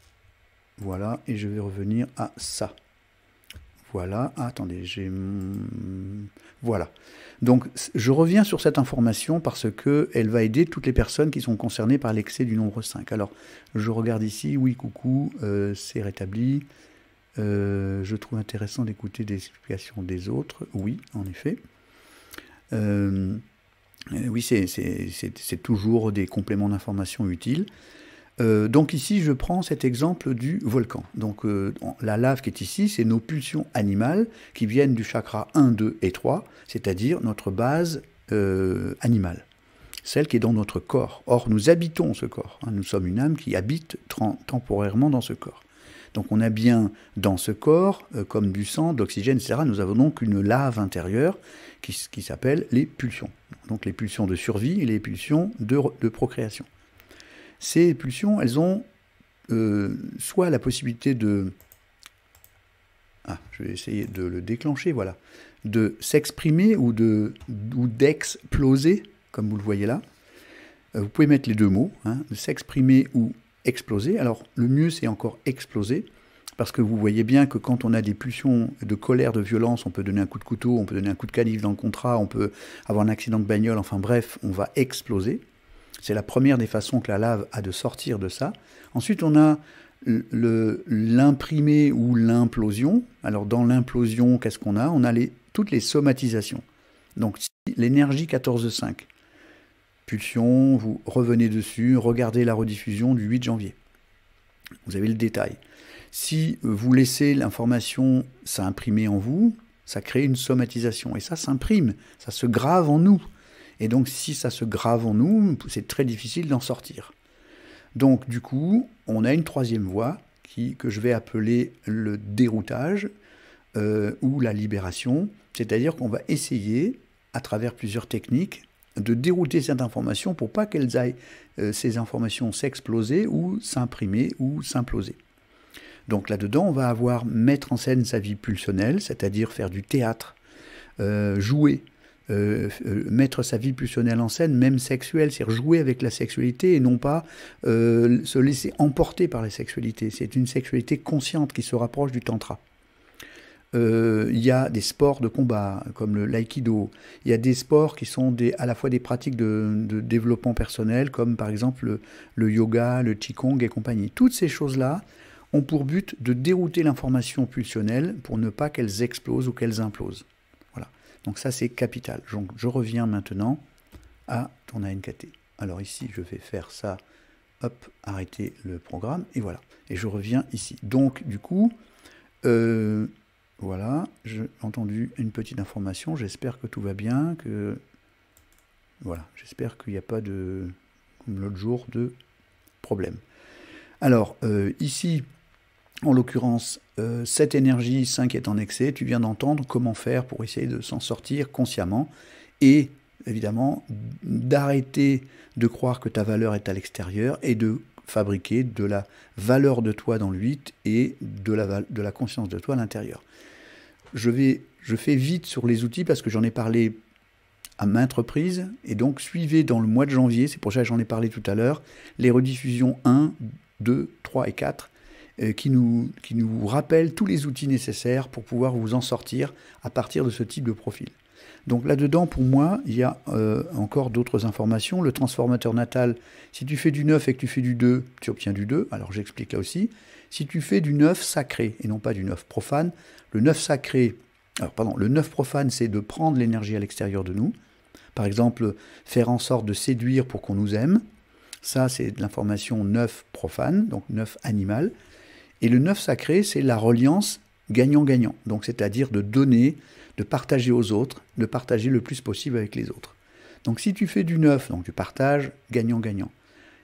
voilà, et je vais revenir à ça. Voilà, attendez, voilà. Donc, je reviens sur cette information parce qu'elle va aider toutes les personnes qui sont concernées par l'excès du nombre 5. Alors, je regarde ici, oui, coucou, c'est rétabli. Je trouve intéressant d'écouter des explications des autres. Oui, en effet. Oui, c'est toujours des compléments d'information utiles. Donc ici, je prends cet exemple du volcan. Donc la lave qui est ici, c'est nos pulsions animales qui viennent du chakra 1, 2 et 3, c'est-à-dire notre base animale, celle qui est dans notre corps. Or, nous habitons ce corps. Nous sommes une âme qui habite temporairement dans ce corps. Donc on a bien dans ce corps, comme du sang, de l'oxygène, etc., nous avons donc une lave intérieure qui s'appelle les pulsions. Donc les pulsions de survie et les pulsions de procréation. Ces pulsions, elles ont soit la possibilité de... Ah, je vais essayer de le déclencher, voilà. De s'exprimer ou d'exploser, comme vous le voyez là. Vous pouvez mettre les deux mots, hein, de s'exprimer ou exploser. Alors, le mieux, c'est encore exploser, parce que vous voyez bien que quand on a des pulsions de colère, de violence, on peut donner un coup de couteau, on peut donner un coup de canif dans le contrat, on peut avoir un accident de bagnole, enfin bref, on va exploser. C'est la première des façons que la lave a de sortir de ça. Ensuite, on a l'imprimé ou l'implosion. Alors, dans l'implosion, qu'est-ce qu'on a? On a toutes les somatisations. Donc, l'énergie 14.5. Pulsion, vous revenez dessus, regardez la rediffusion du 8 janvier. Vous avez le détail. Si vous laissez l'information s'imprimer en vous, ça crée une somatisation. Et ça s'imprime, ça se grave en nous. Et donc, si ça se grave en nous, c'est très difficile d'en sortir. Donc, du coup, on a une troisième voie que je vais appeler le déroutage ou la libération. C'est-à-dire qu'on va essayer, à travers plusieurs techniques, de dérouter cette information pour pas qu'elles aillent, ces informations, s'exploser ou s'imprimer ou s'imploser. Donc là-dedans, on va mettre en scène sa vie pulsionnelle, c'est-à-dire faire du théâtre, jouer, mettre sa vie pulsionnelle en scène, même sexuelle, c'est-à-dire jouer avec la sexualité et non pas se laisser emporter par la sexualité. C'est une sexualité consciente qui se rapproche du tantra. Il y a des sports de combat comme l'aïkido, il y a des sports qui sont à la fois des pratiques de développement personnel comme par exemple le yoga, le qigong et compagnie. Toutes ces choses-là ont pour but de dérouter l'information pulsionnelle pour ne pas qu'elles explosent ou qu'elles implosent. Voilà. Donc ça c'est capital. Donc je reviens maintenant à ton ANKT. Alors ici je vais faire ça, hop, arrêter le programme et voilà. Et je reviens ici. Donc du coup... voilà, j'ai entendu une petite information, j'espère que tout va bien, voilà, j'espère qu'il n'y a pas de, comme l'autre jour, de problème. Alors, ici, en l'occurrence, cette énergie 5 est en excès, tu viens d'entendre comment faire pour essayer de s'en sortir consciemment, et évidemment, d'arrêter de croire que ta valeur est à l'extérieur, et de fabriquer de la valeur de toi dans le 8 et de la conscience de toi à l'intérieur. Je fais vite sur les outils parce que j'en ai parlé à maintes reprises, et donc suivez dans le mois de janvier, c'est pour ça que j'en ai parlé tout à l'heure, les rediffusions 1, 2, 3 et 4, qui nous rappellent tous les outils nécessaires pour pouvoir vous en sortir à partir de ce type de profil. Donc là-dedans, pour moi, il y a encore d'autres informations. Le transformateur natal, si tu fais du 9 et que tu fais du 2, tu obtiens du 2. Alors j'explique là aussi. Si tu fais du 9 sacré et non pas du 9 profane, le 9 sacré, le 9 profane, c'est de prendre l'énergie à l'extérieur de nous. Par exemple, faire en sorte de séduire pour qu'on nous aime. Ça, c'est de l'information 9 profane, donc 9 animal. Et le 9 sacré, c'est la reliance gagnant-gagnant. Donc c'est-à-dire de donner, de partager aux autres, de partager le plus possible avec les autres. Donc si tu fais du 9, donc tu partages gagnant-gagnant,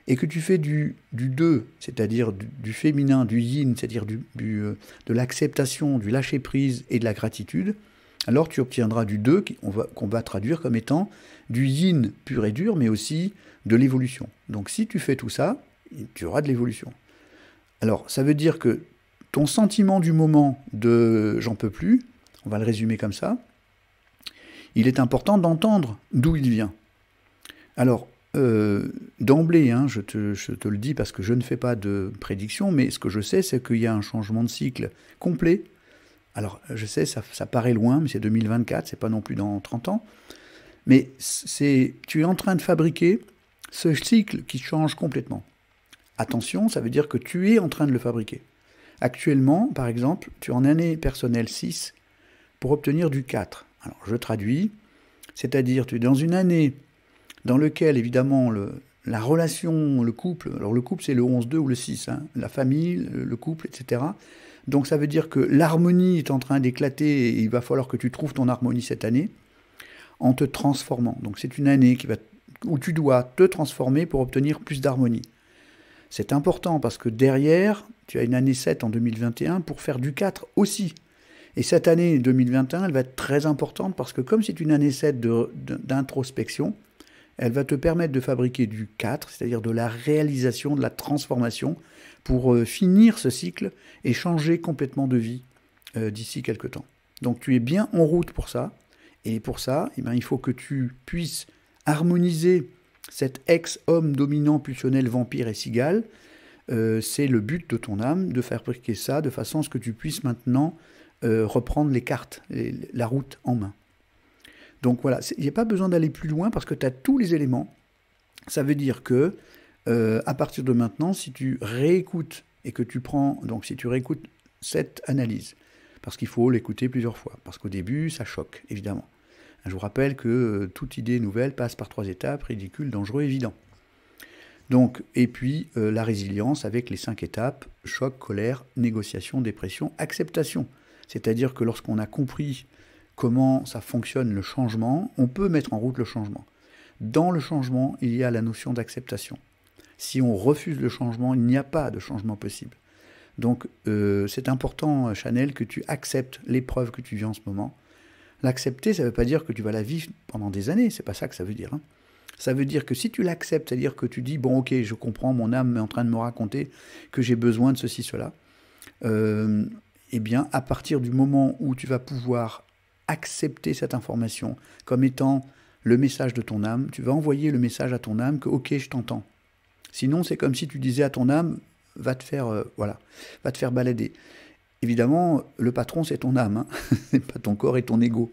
et que tu fais du 2, c'est-à-dire du féminin, du yin, c'est-à-dire de l'acceptation, du lâcher-prise et de la gratitude, alors tu obtiendras du 2 qu'on va traduire comme étant du yin pur et dur, mais aussi de l'évolution. Donc si tu fais tout ça, tu auras de l'évolution. Alors ça veut dire que ton sentiment du moment de « j'en peux plus », on va le résumer comme ça, il est important d'entendre d'où il vient. Alors, d'emblée, hein, je te le dis parce que je ne fais pas de prédiction, mais ce que je sais, c'est qu'il y a un changement de cycle complet. Alors, je sais, ça paraît loin, mais c'est 2024, c'est pas non plus dans 30 ans. Mais tu es en train de fabriquer ce cycle qui change complètement. Attention, ça veut dire que tu es en train de le fabriquer. Actuellement, par exemple, tu es en année personnelle 6 pour obtenir du 4. Alors, je traduis, c'est-à-dire tu es dans une année dans laquelle, évidemment, la relation, le couple, alors le couple c'est le 11-2 ou le 6, hein, la famille, le couple, etc. Donc ça veut dire que l'harmonie est en train d'éclater et il va falloir que tu trouves ton harmonie cette année en te transformant. Donc c'est une année où tu dois te transformer pour obtenir plus d'harmonie. C'est important parce que derrière, tu as une année 7 en 2021 pour faire du 4 aussi. Et cette année 2021, elle va être très importante parce que comme c'est une année 7 d'introspection, elle va te permettre de fabriquer du 4, c'est-à-dire de la réalisation, de la transformation, pour finir ce cycle et changer complètement de vie d'ici quelques temps. Donc tu es bien en route pour ça. Et pour ça, eh bien, il faut que tu puisses harmoniser cet ex-homme dominant, pulsionnel, vampire et cigale. C'est le but de ton âme, de fabriquer ça de façon à ce que tu puisses maintenant reprendre les cartes, la route en main. Donc voilà, il n'y a pas besoin d'aller plus loin parce que tu as tous les éléments. Ça veut dire que à partir de maintenant, si tu réécoutes et que tu prends, donc si tu réécoutes cette analyse, parce qu'il faut l'écouter plusieurs fois, parce qu'au début, ça choque, évidemment. Je vous rappelle que toute idée nouvelle passe par 3 étapes, ridicule, dangereux, évident. Donc, et puis la résilience avec les 5 étapes, choc, colère, négociation, dépression, acceptation. C'est-à-dire que lorsqu'on a compris comment ça fonctionne le changement, on peut mettre en route le changement. Dans le changement, il y a la notion d'acceptation. Si on refuse le changement, il n'y a pas de changement possible. Donc c'est important, Chanel, que tu acceptes l'épreuve que tu vis en ce moment. L'accepter, ça ne veut pas dire que tu vas la vivre pendant des années, c'est pas ça que ça veut dire. Hein. Ça veut dire que si tu l'acceptes, c'est-à-dire que tu dis, bon ok, je comprends, mon âme est en train de me raconter que j'ai besoin de ceci, cela, eh bien à partir du moment où tu vas pouvoir accepter cette information comme étant le message de ton âme, tu vas envoyer le message à ton âme que ok, je t'entends. Sinon, c'est comme si tu disais à ton âme, va te faire balader. Évidemment, le patron, c'est ton âme, hein. C'est pas ton corps et ton ego.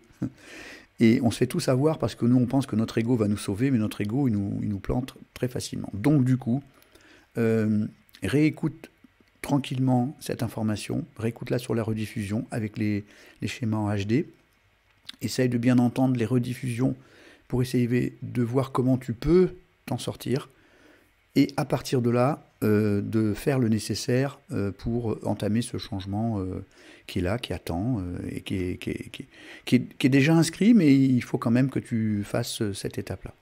Et on se fait tout savoir parce que nous, on pense que notre ego va nous sauver, mais notre ego, il nous plante très facilement. Donc, du coup, réécoute tranquillement cette information, réécoute-la sur la rediffusion avec les schémas en HD. Essaye de bien entendre les rediffusions pour essayer de voir comment tu peux t'en sortir. Et à partir de là, de faire le nécessaire pour entamer ce changement qui est là, qui attend, et qui est déjà inscrit, mais il faut quand même que tu fasses cette étape-là.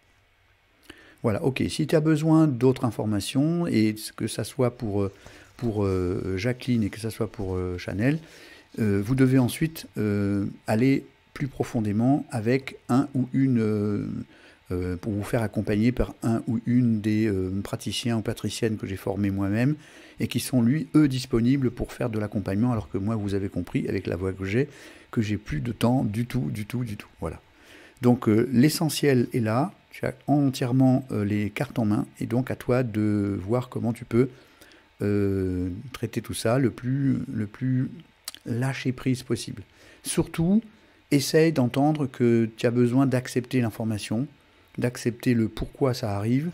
Voilà, ok. Si tu as besoin d'autres informations, et que ça soit pour Jacqueline et que ça soit pour Chanel, vous devez ensuite aller plus profondément avec un ou une... pour vous faire accompagner par un ou une des praticiens ou patriciennes que j'ai formés moi-même et qui sont, eux, disponibles pour faire de l'accompagnement, alors que moi, vous avez compris, avec la voix que j'ai plus de temps du tout. Voilà. Donc, l'essentiel est là, tu as entièrement les cartes en main, et donc à toi de voir comment tu peux traiter tout ça le plus lâcher prise possible. Surtout, essaye d'entendre que tu as besoin d'accepter l'information, d'accepter le pourquoi ça arrive,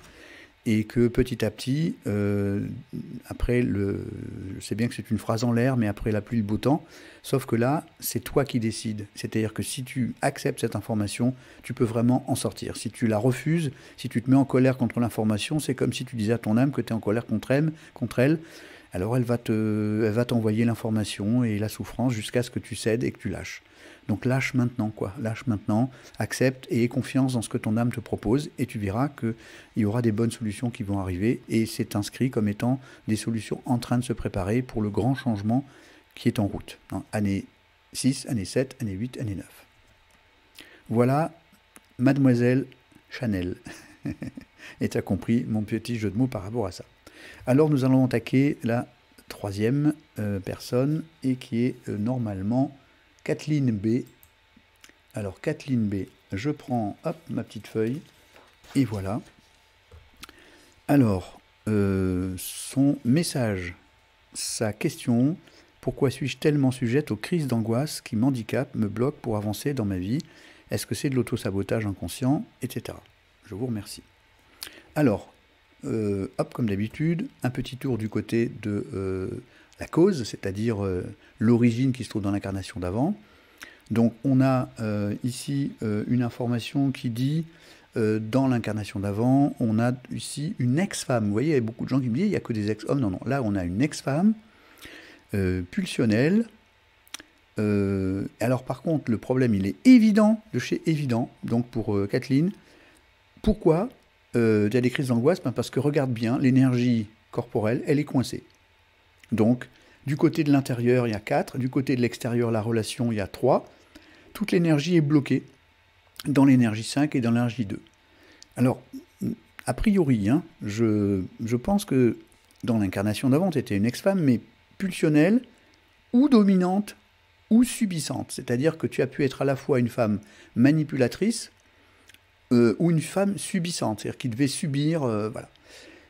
et que petit à petit, après je sais bien que c'est une phrase en l'air, mais après la pluie, le beau temps, sauf que là, c'est toi qui décides. C'est-à-dire que si tu acceptes cette information, tu peux vraiment en sortir. Si tu la refuses, si tu te mets en colère contre l'information, c'est comme si tu disais à ton âme que tu es en colère contre elle, alors elle va t'envoyer l'information et la souffrance jusqu'à ce que tu cèdes et que tu lâches. Donc lâche maintenant, quoi. Lâche maintenant, accepte et aie confiance dans ce que ton âme te propose et tu verras qu'il y aura des bonnes solutions qui vont arriver et c'est inscrit comme étant des solutions en train de se préparer pour le grand changement qui est en route. Année 6, année 7, année 8, année 9. Voilà, mademoiselle Chanel. Et tu as compris mon petit jeu de mots par rapport à ça. Alors nous allons attaquer la troisième personne et qui est normalement Kathleen B. Alors Kathleen B, je prends ma petite feuille et voilà. Alors son message, sa question: pourquoi suis-je tellement sujette aux crises d'angoisse qui m'handicapent, me bloquent pour avancer dans ma vie? Est-ce que c'est de l'auto-sabotage inconscient, etc. Je vous remercie. Alors, comme d'habitude, un petit tour du côté de la cause, c'est-à-dire l'origine qui se trouve dans l'incarnation d'avant. Donc on a ici une information qui dit, dans l'incarnation d'avant, on a ici une ex-femme. Vous voyez, il y a beaucoup de gens qui me disent, il n'y a que des ex-hommes. Non, là on a une ex-femme pulsionnelle. Alors par contre, le problème, il est évident, de chez évident, donc pour Kathleen. Pourquoi il y a des crises d'angoisse? Parce que regarde bien, l'énergie corporelle, elle est coincée. Donc, du côté de l'intérieur, il y a 4, du côté de l'extérieur, la relation, il y a 3. Toute l'énergie est bloquée dans l'énergie 5 et dans l'énergie 2. Alors, a priori, hein, je pense que dans l'incarnation d'avant, tu étais une ex-femme, mais pulsionnelle, ou dominante, ou subissante. C'est-à-dire que tu as pu être à la fois une femme manipulatrice, ou une femme subissante, c'est-à-dire qui devait subir, voilà.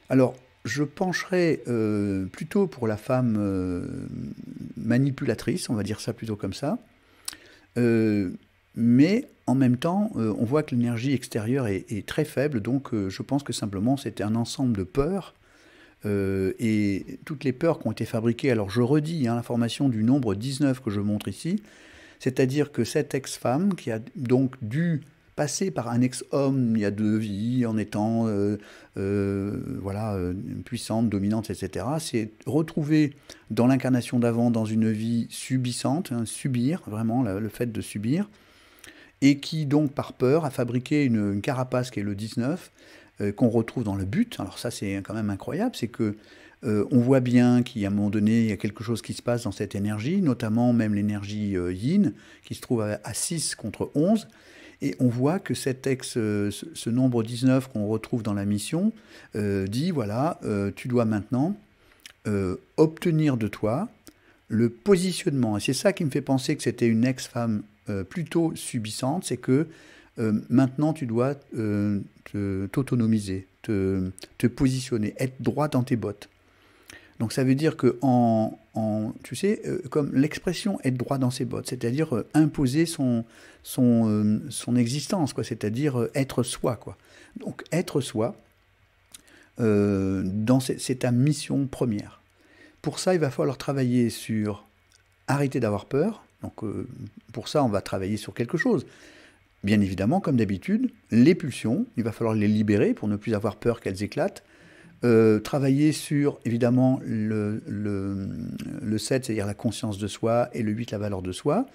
Alors, je pencherais plutôt pour la femme manipulatrice, on va dire ça plutôt comme ça. Mais en même temps, on voit que l'énergie extérieure est très faible, donc je pense que simplement c'était un ensemble de peurs, et toutes les peurs qui ont été fabriquées. Alors je redis hein, l'information du nombre 19 que je montre ici, c'est-à-dire que cette ex-femme qui a donc dû passer par un ex-homme il y a 2 vies en étant voilà, puissante, dominante, etc., s'est retrouvée dans l'incarnation d'avant dans une vie subissante, hein, subir, vraiment le fait de subir, et qui donc par peur a fabriqué une carapace qui est le 19, qu'on retrouve dans le but. Alors ça c'est quand même incroyable, c'est que on voit bien qu'à un moment donné il y a quelque chose qui se passe dans cette énergie, notamment même l'énergie yin, qui se trouve à 6 contre 11, et on voit que ce nombre 19 qu'on retrouve dans la mission dit, voilà, tu dois maintenant obtenir de toi le positionnement. Et c'est ça qui me fait penser que c'était une ex-femme plutôt subissante, c'est que maintenant tu dois t'autonomiser, te positionner, être droit dans tes bottes. Donc ça veut dire que, tu sais, comme l'expression être droit dans ses bottes, c'est-à-dire imposer son existence, quoi, c'est-à-dire être soi, quoi. Donc être soi, c'est ta mission première. Pour ça, il va falloir travailler sur arrêter d'avoir peur. Donc pour ça, on va travailler sur quelque chose. Bien évidemment, comme d'habitude, les pulsions, il va falloir les libérer pour ne plus avoir peur qu'elles éclatent. Travailler sur, évidemment, le 7, c'est-à-dire la conscience de soi, et le 8, la valeur de soi.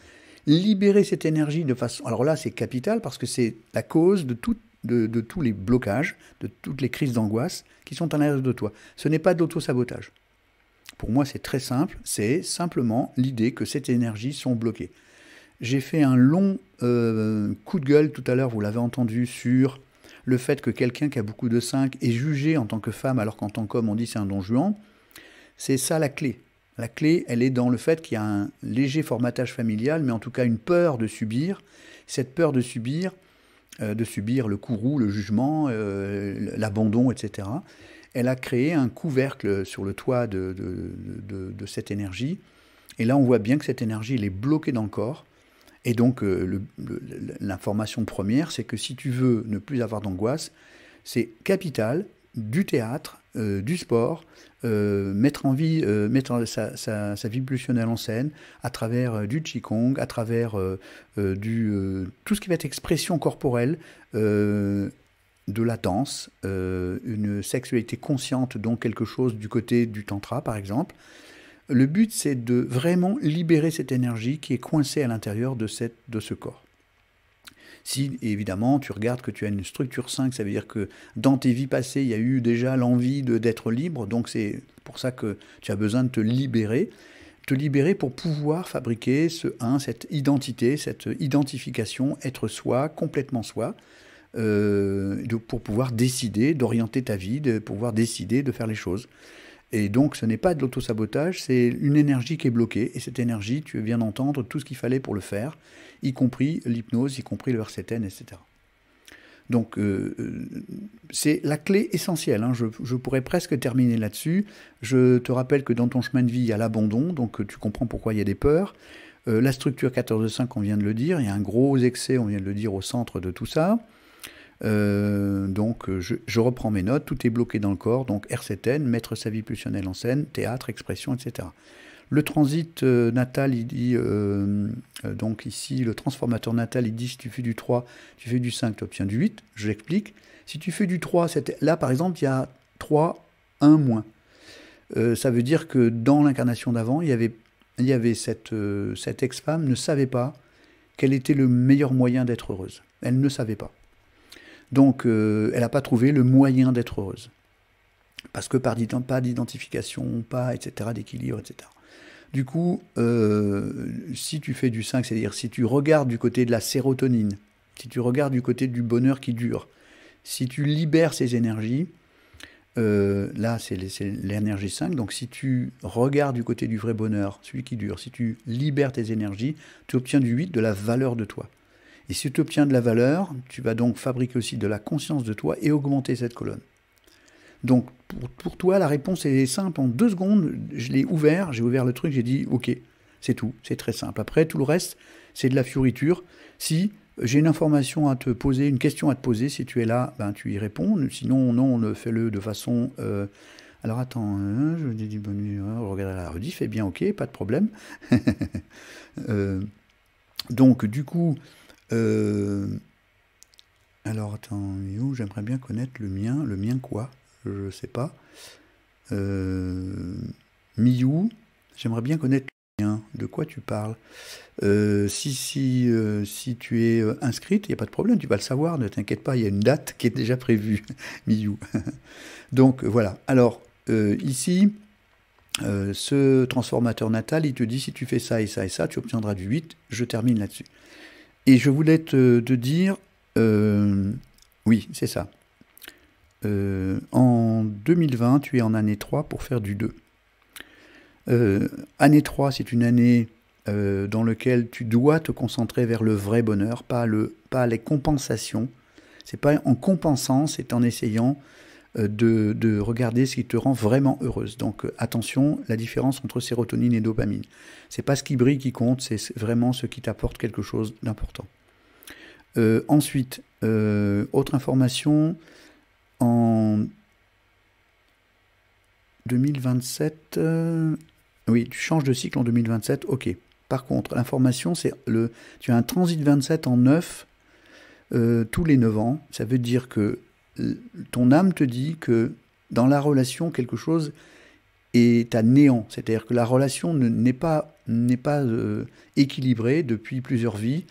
Libérer cette énergie de façon... Alors là, c'est capital, parce que c'est la cause de tous les blocages, de toutes les crises d'angoisse qui sont à l'intérieur de toi. Ce n'est pas d'auto-sabotage. Pour moi, c'est très simple, c'est simplement l'idée que ces énergies sont bloquées. J'ai fait un long coup de gueule tout à l'heure, vous l'avez entendu, sur le fait que quelqu'un qui a beaucoup de 5 est jugé en tant que femme, alors qu'en tant qu'homme, on dit c'est un don Juan. C'est ça la clé. La clé, elle est dans le fait qu'il y a un léger formatage familial, mais en tout cas une peur de subir. Cette peur de subir le courroux, le jugement, l'abandon, etc., elle a créé un couvercle sur le toit de cette énergie. Et là, on voit bien que cette énergie, elle est bloquée dans le corps. Et donc, l'information première, c'est que si tu veux ne plus avoir d'angoisse, c'est capital, du théâtre, du sport, mettre sa vie pulsionnelle en scène à travers du qigong, à travers tout ce qui va être expression corporelle, de la danse, une sexualité consciente, donc quelque chose du côté du tantra, par exemple. Le but, c'est de vraiment libérer cette énergie qui est coincée à l'intérieur de ce corps. Si, évidemment, tu regardes que tu as une structure 5, ça veut dire que dans tes vies passées, il y a eu déjà l'envie d'être libre, donc c'est pour ça que tu as besoin de te libérer pour pouvoir fabriquer ce 1, cette identité, cette identification, être soi, complètement soi, pour pouvoir décider d'orienter ta vie, de pouvoir décider de faire les choses. Et donc, ce n'est pas de l'autosabotage, c'est une énergie qui est bloquée. Et cette énergie, tu viens d'entendre tout ce qu'il fallait pour le faire, y compris l'hypnose, y compris le RCTN, etc. Donc, c'est la clé essentielle. Hein. Je pourrais presque terminer là-dessus. Je te rappelle que dans ton chemin de vie, il y a l'abandon, donc tu comprends pourquoi il y a des peurs. La structure 14-5, on vient de le dire, il y a un gros excès, on vient de le dire, au centre de tout ça. Donc je reprends mes notes, tout est bloqué dans le corps, donc RCTN, mettre sa vie pulsionnelle en scène, théâtre, expression, etc. Le transit natal, il dit, donc ici, le transformateur natal, il dit, si tu fais du 3, tu fais du 5, tu obtiens du 8, je l'explique. Si tu fais du 3, là par exemple, il y a 3, 1 moins. Ça veut dire que dans l'incarnation d'avant, il y avait cette ex-femme ne savait pas quel était le meilleur moyen d'être heureuse. Elle ne savait pas. Donc, elle n'a pas trouvé le moyen d'être heureuse. Parce que pas d'identification, pas, etc., d'équilibre, etc. Du coup, si tu fais du 5, c'est-à-dire si tu regardes du côté de la sérotonine, si tu regardes du côté du bonheur qui dure, si tu libères ces énergies, là c'est l'énergie 5, donc si tu regardes du côté du vrai bonheur, celui qui dure, si tu libères tes énergies, tu obtiens du 8 de la valeur de toi. Et si tu obtiens de la valeur, tu vas donc fabriquer aussi de la conscience de toi et augmenter cette colonne. Donc pour toi, la réponse est simple. En 2 secondes, j'ai ouvert le truc, j'ai dit ok, c'est tout, c'est très simple. Après, tout le reste, c'est de la fioriture. Si j'ai une information à te poser, une question à te poser, si tu es là, ben, tu y réponds. Sinon, non, fais-le de façon... alors attends, je dis bonne nuit, regarde la rediff, eh bien ok, pas de problème. Donc du coup... alors attends, j'aimerais bien connaître le mien quoi? Je sais pas. Miou, j'aimerais bien connaître le mien. De quoi tu parles? Si tu es inscrite, il n'y a pas de problème, tu vas le savoir, ne t'inquiète pas, il y a une date qui est déjà prévue, Miou. Donc voilà. Alors ici, ce transformateur natal, il te dit si tu fais ça et ça et ça, tu obtiendras du 8. Je termine là-dessus. Et je voulais te dire, oui, c'est ça. En 2020, tu es en année 3 pour faire du 2. Année 3, c'est une année dans laquelle tu dois te concentrer vers le vrai bonheur, pas les compensations. C'est pas en compensant, c'est en essayant de regarder ce qui te rend vraiment heureuse. Donc attention, la différence entre sérotonine et dopamine. C'est pas ce qui brille qui compte, c'est vraiment ce qui t'apporte quelque chose d'important. Ensuite, autre information, en 2027, oui, tu changes de cycle en 2027, ok. Par contre, l'information, c'est tu as un transit 27 en 9 tous les 9 ans. Ça veut dire que ton âme te dit que dans la relation, quelque chose est à néant. C'est-à-dire que la relation n'est pas équilibrée depuis plusieurs vies.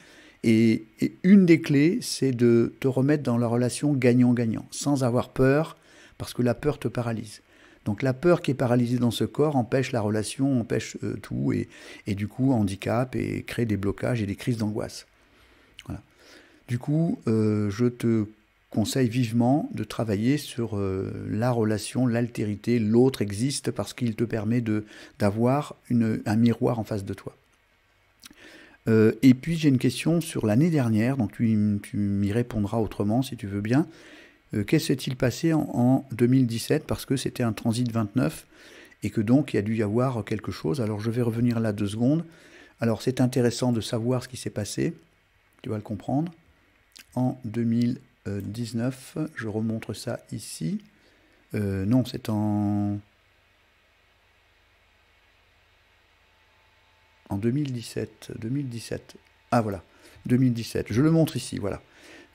Et une des clés, c'est de te remettre dans la relation gagnant-gagnant, sans avoir peur, parce que la peur te paralyse. Donc la peur qui est paralysée dans ce corps empêche la relation, empêche tout, et du coup handicap et crée des blocages et des crises d'angoisse. Voilà. Du coup, je te conseille vivement de travailler sur la relation, l'altérité. L'autre existe parce qu'il te permet d'avoir un miroir en face de toi. Et puis j'ai une question sur l'année dernière, donc tu m'y répondras autrement si tu veux bien. Qu'est-ce qui s'est-il passé en 2017? Parce que c'était un transit 29 et que donc il y a dû y avoir quelque chose. Alors je vais revenir là 2 secondes. Alors c'est intéressant de savoir ce qui s'est passé, tu vas le comprendre. En 2019, je remontre ça ici. Non, c'est en 2017. Ah voilà, 2017. Je le montre ici, voilà.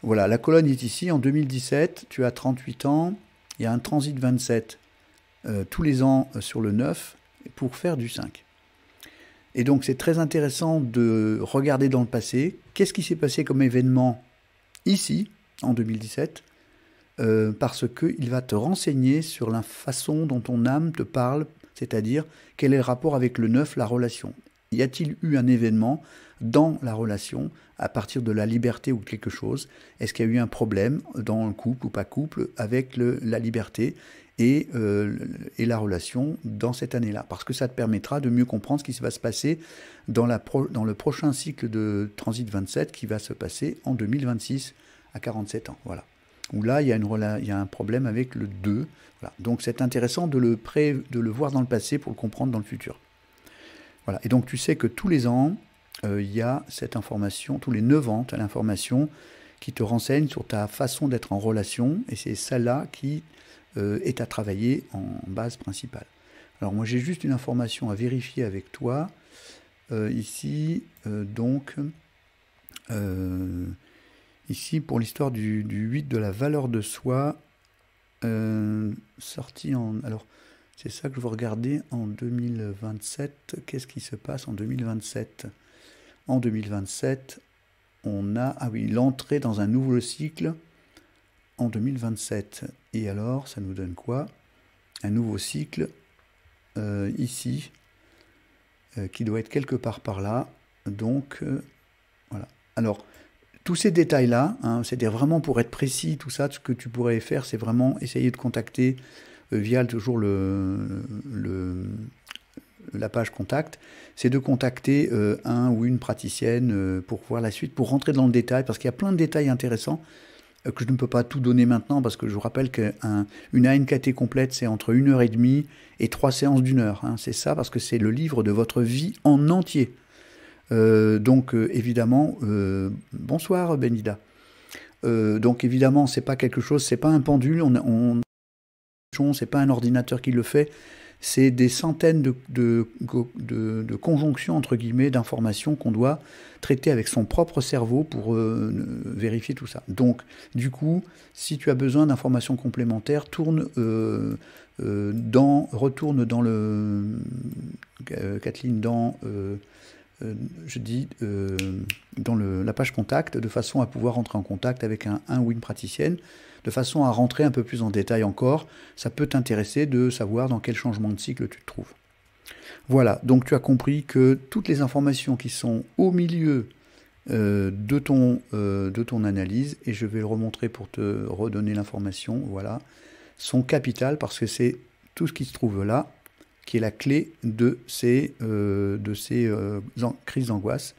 Voilà, la colonne est ici. En 2017, tu as 38 ans. Il y a un transit 27 tous les ans sur le 9 pour faire du 5. Et donc c'est très intéressant de regarder dans le passé. Qu'est-ce qui s'est passé comme événement ici, en 2017 parce qu'il va te renseigner sur la façon dont ton âme te parle, c'est-à-dire quel est le rapport avec le 9, la relation. Y a-t-il eu un événement dans la relation à partir de la liberté ou quelque chose? Est-ce qu'il y a eu un problème dans le couple ou pas couple avec la liberté et la relation dans cette année-là? Parce que ça te permettra de mieux comprendre ce qui va se passer dans le prochain cycle de Transit 27 qui va se passer en 2026 à 47 ans. Voilà. Où là, il y a un problème avec le 2. Voilà. Donc c'est intéressant de le voir dans le passé pour le comprendre dans le futur. Voilà. Et donc tu sais que tous les ans, il y a cette information, tous les 9 ans, tu as l'information qui te renseigne sur ta façon d'être en relation, et c'est celle-là qui est à travailler en base principale. Alors moi j'ai juste une information à vérifier avec toi, ici, ici pour l'histoire du 8 de la valeur de soi, sorti en... Alors, c'est ça que je veux regarder en 2027. Qu'est-ce qui se passe en 2027? En 2027, on a, ah oui, l'entrée dans un nouveau cycle en 2027. Et alors, ça nous donne quoi? un nouveau cycle ici, qui doit être quelque part par là. Donc, voilà. Alors, tous ces détails-là, hein, c'est-à-dire vraiment pour être précis, tout ça, ce que tu pourrais faire, c'est vraiment essayer de contacter via toujours la page contact, c'est de contacter un ou une praticienne pour voir la suite, pour rentrer dans le détail, parce qu'il y a plein de détails intéressants que je ne peux pas tout donner maintenant, parce que je vous rappelle qu'une ANKT complète, c'est entre 1h30 et 3 séances d'1 heure. Hein. C'est ça, parce que c'est le livre de votre vie en entier. Donc évidemment, bonsoir Benida. Donc évidemment, c'est pas quelque chose, c'est pas un pendule, c'est pas un ordinateur qui le fait, c'est des centaines de conjonctions entre guillemets d'informations qu'on doit traiter avec son propre cerveau pour vérifier tout ça. Donc du coup, si tu as besoin d'informations complémentaires, retourne dans le Kathleen dans dans la page contact, de façon à pouvoir rentrer en contact avec un ou une praticienne, de façon à rentrer un peu plus en détail encore. Ça peut t'intéresser de savoir dans quel changement de cycle tu te trouves. Voilà, donc tu as compris que toutes les informations qui sont au milieu de ton analyse, et je vais le remontrer pour te redonner l'information, voilà, sont capitales parce que c'est tout ce qui se trouve là, qui est la clé de ces crises d'angoisse,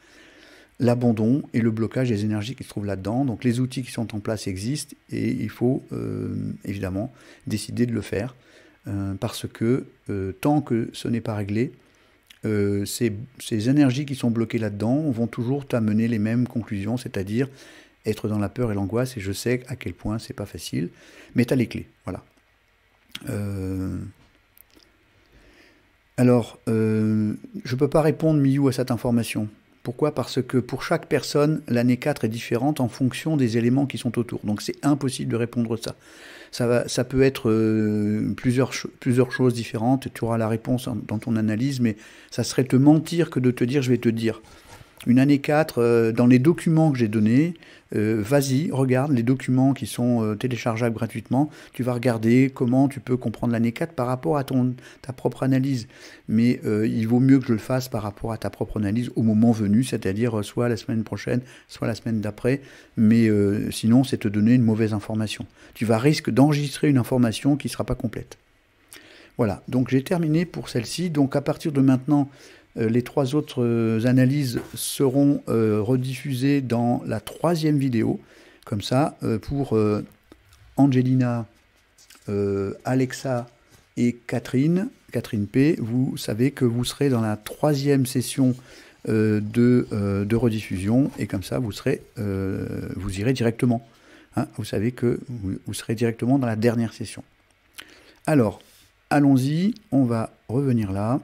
l'abandon et le blocage des énergies qui se trouvent là-dedans. Donc les outils qui sont en place existent et il faut évidemment décider de le faire parce que tant que ce n'est pas réglé, ces énergies qui sont bloquées là-dedans vont toujours t'amener les mêmes conclusions, c'est-à-dire être dans la peur et l'angoisse, et je sais à quel point c'est pas facile, mais tu as les clés, voilà. Alors, je ne peux pas répondre, Miyu, à cette information. Pourquoi? Parce que pour chaque personne, l'année 4 est différente en fonction des éléments qui sont autour. Donc c'est impossible de répondre ça. Ça peut être plusieurs choses différentes, tu auras la réponse dans ton analyse, mais ça serait te mentir que de te dire, je vais te dire. Une année 4, dans les documents que j'ai donnés, vas-y, regarde les documents qui sont téléchargeables gratuitement. Tu vas regarder comment tu peux comprendre l'année 4 par rapport à ta propre analyse. Mais il vaut mieux que je le fasse par rapport à ta propre analyse au moment venu, c'est-à-dire soit la semaine prochaine, soit la semaine d'après. Mais sinon, c'est te donner une mauvaise information. Tu vas risquer d'enregistrer une information qui ne sera pas complète. Voilà, donc j'ai terminé pour celle-ci. Donc à partir de maintenant, les 3 autres analyses seront rediffusées dans la 3e vidéo. Comme ça, pour Angelina, Alexa et Catherine P, vous savez que vous serez dans la 3e session de rediffusion. Et comme ça, vous irez directement. Hein, vous savez que vous serez directement dans la dernière session. Alors, allons-y, on va revenir là.